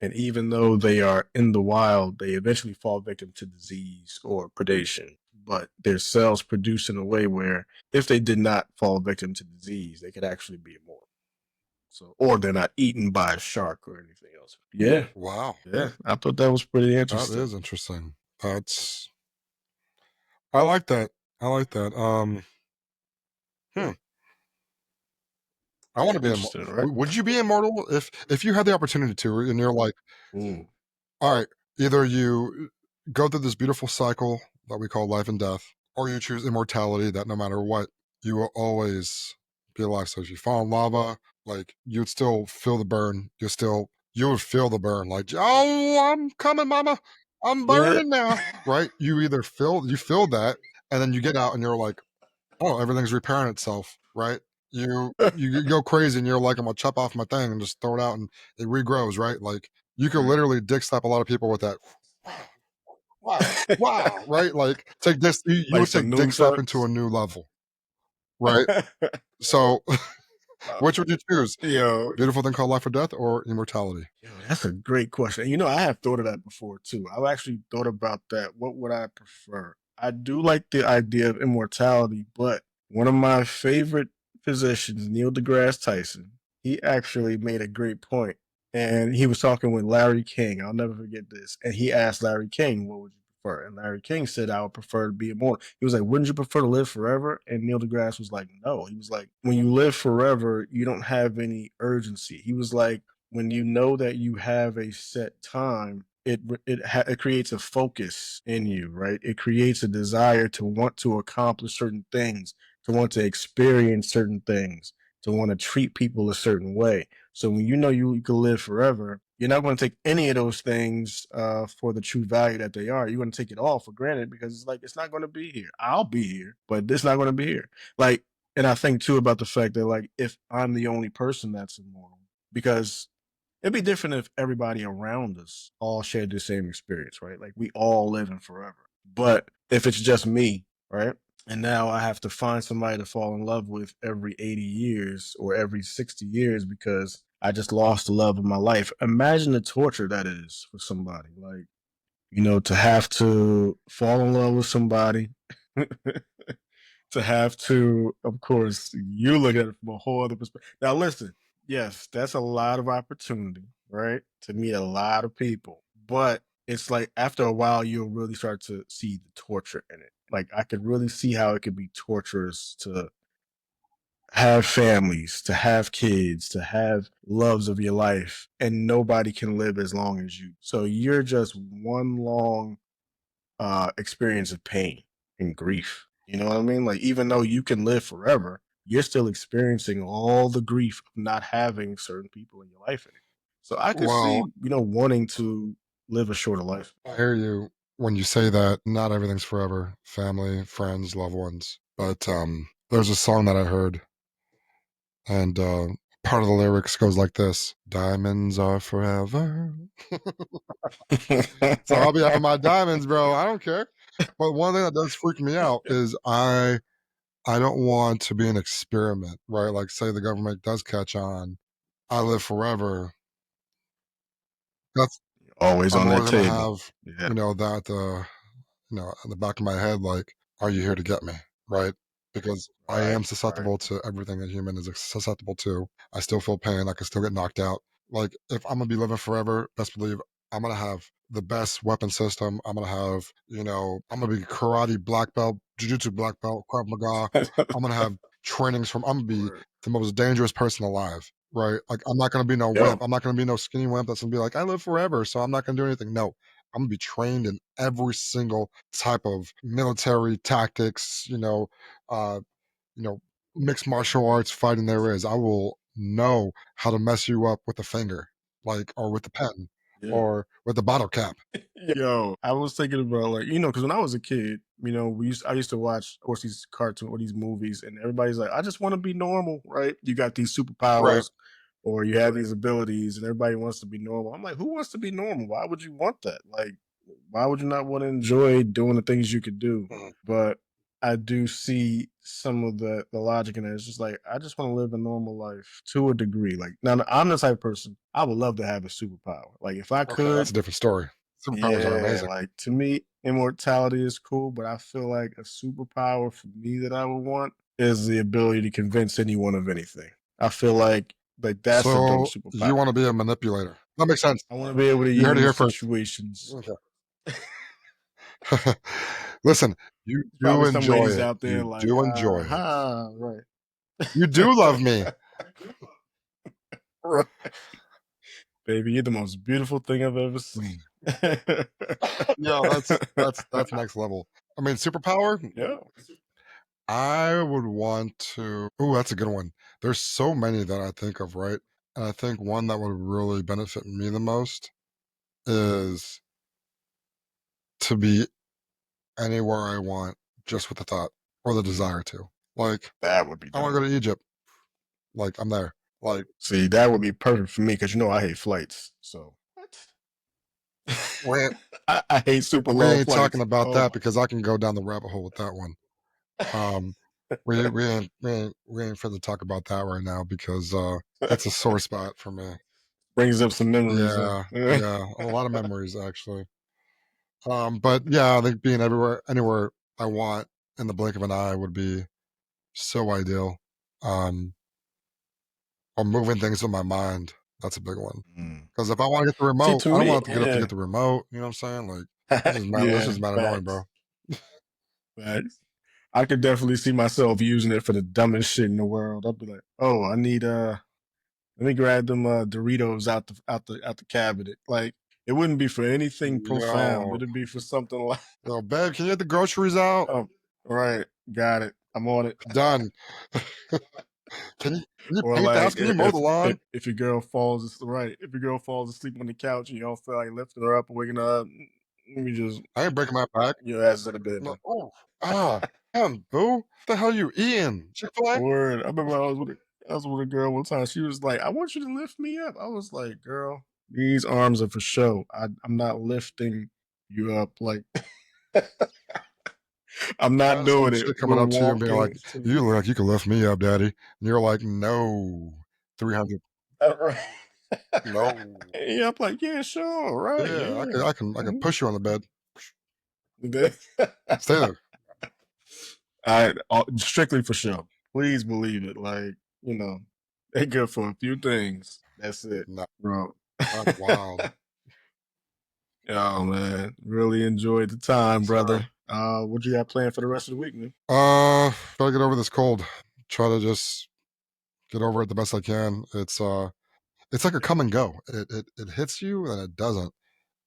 And even though they are in the wild, they eventually fall victim to disease or predation. But their cells produce in a way where if they did not fall victim to disease, they could actually be immortal. So, or they're not eaten by a shark or anything else. Yeah, Wow, yeah. I thought that was pretty that interesting. is interesting. That's I like that. I like that. Hmm. I want to be immortal. Interesting, right? Would you be immortal if you had the opportunity to, and you're like, Ooh. all right, either you go through this beautiful cycle that we call life and death, or you choose immortality that no matter what, you will always be alive. So if you fall in lava, like you'd still feel the burn. You would feel the burn. Like, oh, I'm coming, mama. I'm Yeah. burning now. Right? You feel that, and then you get out and you're like, oh, everything's repairing itself, right? You go crazy and you're like, I'm gonna chop off my thing and just throw it out and it regrows, right? Like you could literally dick slap a lot of people with that. Wow, wow, right? Like take this, you Like would some take dick slapping to nunchucks. a new level, right? So, which would you choose? Yo, Beautiful thing called life or death, or immortality? Yo, that's a great question. You know, I have thought of that before too. I've actually thought about that. What would I prefer? I do like the idea of immortality, but one of my favorite physicians, Neil deGrasse Tyson, he actually made a great point. And he was talking with Larry King. I'll never forget this. And he asked Larry King, what would you prefer? And Larry King said, I would prefer to be immortal. He was like, wouldn't you prefer to live forever? And Neil deGrasse was like, no. He was like, when you live forever, you don't have any urgency. He was like, when you know that you have a set time, it creates a focus in you, right? It creates a desire to want to accomplish certain things, to want to experience certain things, to want to treat people a certain way. So when you know you can live forever, you're not going to take any of those things for the true value that they are. You're going to take it all for granted because it's like it's not going to be here. I'll be here, but it's not going to be here. Like, and I think too about the fact that like if I'm the only person that's immortal, because it'd be different if everybody around us all shared the same experience, right? Like we all living forever. But if it's just me, right? And now I have to find somebody to fall in love with every 80 years or every 60 years because I just lost the love of my life. Imagine the torture that is for somebody. Like, to have to fall in love with somebody to have to, of course, you look at it from a whole other perspective. Now, listen, yes, that's a lot of opportunity, right? To meet a lot of people. But it's like after a while, you'll really start to see the torture in it. Like, I could really see how it could be torturous to have families, to have kids, to have loves of your life, and nobody can live as long as you. So you're just one long experience of pain and grief. You know what I mean? Like even though you can live forever, you're still experiencing all the grief of not having certain people in your life anymore. So I could see, Well, wanting to live a shorter life. I hear you when you say that not everything's forever. Family, friends, loved ones. But there's a song that I heard, and part of the lyrics goes like this: "Diamonds are forever." So I'll be having my diamonds, bro. I don't care. But one thing that does freak me out is I don't want to be an experiment, right? Like, say the government does catch on, I live forever. That's Always I'm on that always gonna table. have, Yeah. that in the back of my head, like, are you here to get me, right? because I Right, am right. susceptible to everything a human is susceptible to. I still feel pain. I can still get knocked out. Like, if I'm gonna be living forever, best believe I'm gonna have the best weapon system. I'm gonna have, I'm gonna be karate black belt, jujitsu black belt, Krav Maga. I'm gonna have trainings from. I'm gonna be Word. the most dangerous person alive, right? Like, I'm not gonna be no Yo, wimp. I'm not gonna be no skinny wimp that's gonna be like, I live forever, so I'm not gonna do anything. No, I'm gonna be trained in every single type of military tactics, uh, you know, mixed martial arts fighting there is. I will know how to mess you up with the finger, like, or with the pen, yeah. or with the bottle cap. Yo, I was thinking about like, because when I was a kid, I used to watch, of course, these cartoon or these movies, and everybody's like, I just want to be normal, right? You got these Right. superpowers or you have these abilities and everybody wants to be normal. I'm like, who wants to be normal? Why would you want that? Like, why would you not want to enjoy doing the things you could do? Mhm. But I do see some of the logic in it. It's just like I just want to live a normal life to a degree. Like now, I'm the type of person I would love to have a superpower. Like if I Okay, could, that's a different story. Superpowers are yeah, amazing. like to me, immortality is cool, but I feel like a superpower for me that I would want is the ability to convince anyone of anything. I feel like that's a dope So superpower. you want to be a manipulator? That makes sense. I want to be able to You heard it use here first. situations. Okay. Listen, you do Probably some enjoy ladies it. out there You like, do enjoy it. aha, right. You do love me. Right. Baby, you're the most beautiful thing I've ever seen. Yeah, that's next level. I mean, superpower. Yeah. I would want to. Oh, that's a good one. There's so many that I think of, right? And I think one that would really benefit me the most is to be anywhere I want just with the thought or the Mm, desire to. Like, that would be I want dope. to go to Egypt. Like, I'm there. Like, See, that would be perfect for me because I hate flights. So what? we ain't, I hate super we long ain't talking flights. about Oh that my because I can go down the rabbit hole with that one. Um, we ain't for to talk about that right now because god. it's a sore spot for me. Brings up some memories. Yeah, yeah, a lot of memories actually. But yeah, I think being everywhere, anywhere I want in the blink of an eye would be so ideal. Um, or moving things with my mind. That's a big one. Mm. Because if I want to get the See, remote, to I don't me, want to get up to yeah. get the remote. You know what I'm saying? Like, this Yeah, is mad annoying, bro. facts. Facts. I could definitely see myself using it for the dumbest shit in the world. I'd be like, "Oh, I need let me grab them Doritos out the cabinet." Like it wouldn't be for anything profound. Yo, It'd be for something like, yo, babe, can you get the groceries out? "Oh, right, got it. I'm on it." Done. Can you Or paint the house? like Can you mow the lawn? if your girl falls right, if your girl falls asleep on the couch and you don't feel like lifting her up and waking her up, let me just I ain't breaking my back. your ass in the bed, No, man. oh, damn, boo. What the hell you eating? Chick-fil-A? Word. I was with a girl one time. She was like, "I want you to lift me up." I was like, "Girl, these arms are for show. I'm not lifting you up. Like I'm not Imagine some doing it. chick coming We're up to you and being like, walking to "You the look like you can lift me up, daddy." And you're like, "No, 300. right. No. Yeah, I'm like, yeah, sure, right, Yeah, I yeah. can, I can, I can push you on the bed. Mhm. Stay there." Strictly for show. Please believe it. Like, they good for a few things. That's it, No, bro. that's wild. Oh man, really enjoyed the time, Yes, sir. brother. What you got planned for the rest of the week, man? Gotta get over this cold. Try to just get over it the best I can. It's like a Yeah, come and go. It hits you and it doesn't,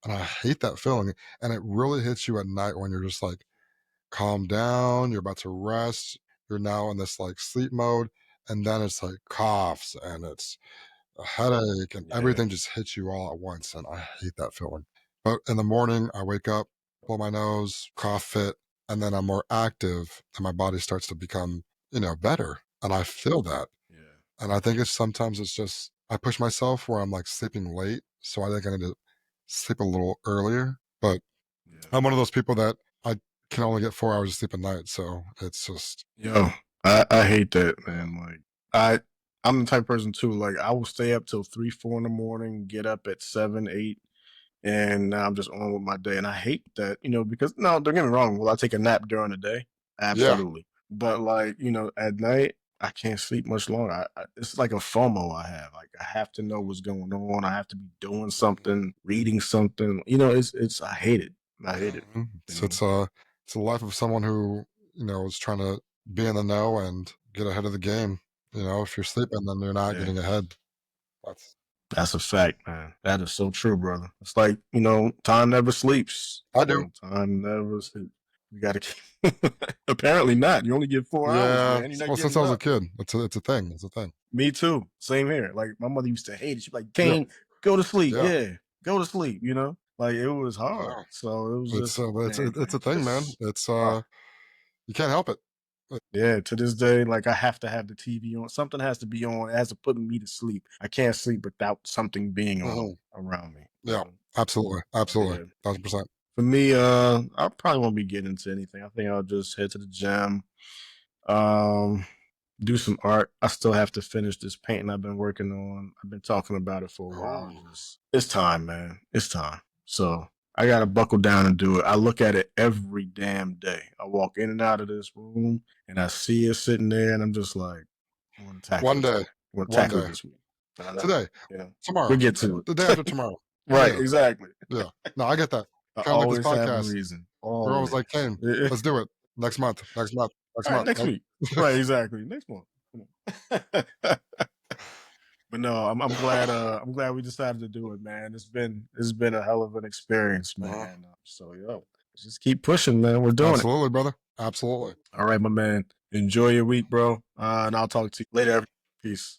and I hate that feeling. And it really hits you at night when you're just like calm down. You're about to rest. You're now in this like sleep mode, and then it's like coughs and it's a headache and yeah, everything just hits you all at once. And I hate that feeling. But in the morning, I wake up, blow my nose, cough fit, and then I'm more active and my body starts to become, better. And I feel that. yeah, And I think sometimes it's just, I push myself where I'm like sleeping late. So I think I need to sleep a little earlier. But yeah. I'm one of those people that I can only get 4 hours of sleep a night. So it's just, Yo, I hate that, man. Like, I'm the type of person too. Like, I will stay up till 3, 4 in the morning, get up at 7, 8, and now I'm just on with my day. And I hate that, because no, don't get me wrong. Will I take a nap during the day? yeah, Absolutely. But like, at night I can't sleep much longer. It's like a FOMO I have. Like I have to know what's going on. I have to be doing something, reading something. It's I hate it. I hate Yeah, it. man. You It's know. it's uh it's the life of someone who, is trying to be in the know and get ahead of the game. If you're sleeping, then you're not Yeah. getting ahead. That's That's a fact, man. That is so true, brother. It's like, time never sleeps. I do. Time never sleeps. You gotta keep apparently not. You only get 4 hours, Yeah. man. You're not Well, since getting I was a enough. kid, it's a thing. It's a thing. Me too. Same here. Like my mother used to hate it. She'd be like, Yeah. Cayne, go to sleep. Yeah. Yeah. Go to sleep. Like it was hard. Yeah. So it was It's just, uh, it's man, it's a thing, man. just It's uh, you can't help it. yeah, to this day, like I have to have the TV on. Something has to be on. It has to put me to sleep. I can't sleep without something being on Mhm. around me. Yeah. Absolutely. Absolutely. Yeah. 1,000%. For me, I probably won't be getting into anything. I think I'll just head to the gym, um, do some art. I still have to finish this painting I've been working on. I've been talking about it for a while. Oh. It's time, man. It's time. So I gotta buckle down and do it. I look at it every damn day. I walk in and out of this room and I see it sitting there, and I'm just like, I want to tackle One this. day. I want to One tackle it day. this week. I know. Today. Yeah, we'll Tomorrow. get to The day it. after tomorrow. Right, Yeah. exactly. Yeah. No, I get that. I Kind of like this always have a podcast. reason. We're always like, Always. "Kane, let's do it. Next month. Next month. Next All right, month." next Nope. week. Right, exactly. Next month. Come on. But no, I'm glad we decided to do it, man. It's been a hell of an experience, Mhm. man. So just keep pushing, man. We're doing it. Absolutely, brother. Absolutely. All right, my man. Enjoy your week, bro. And I'll talk to you later. Peace.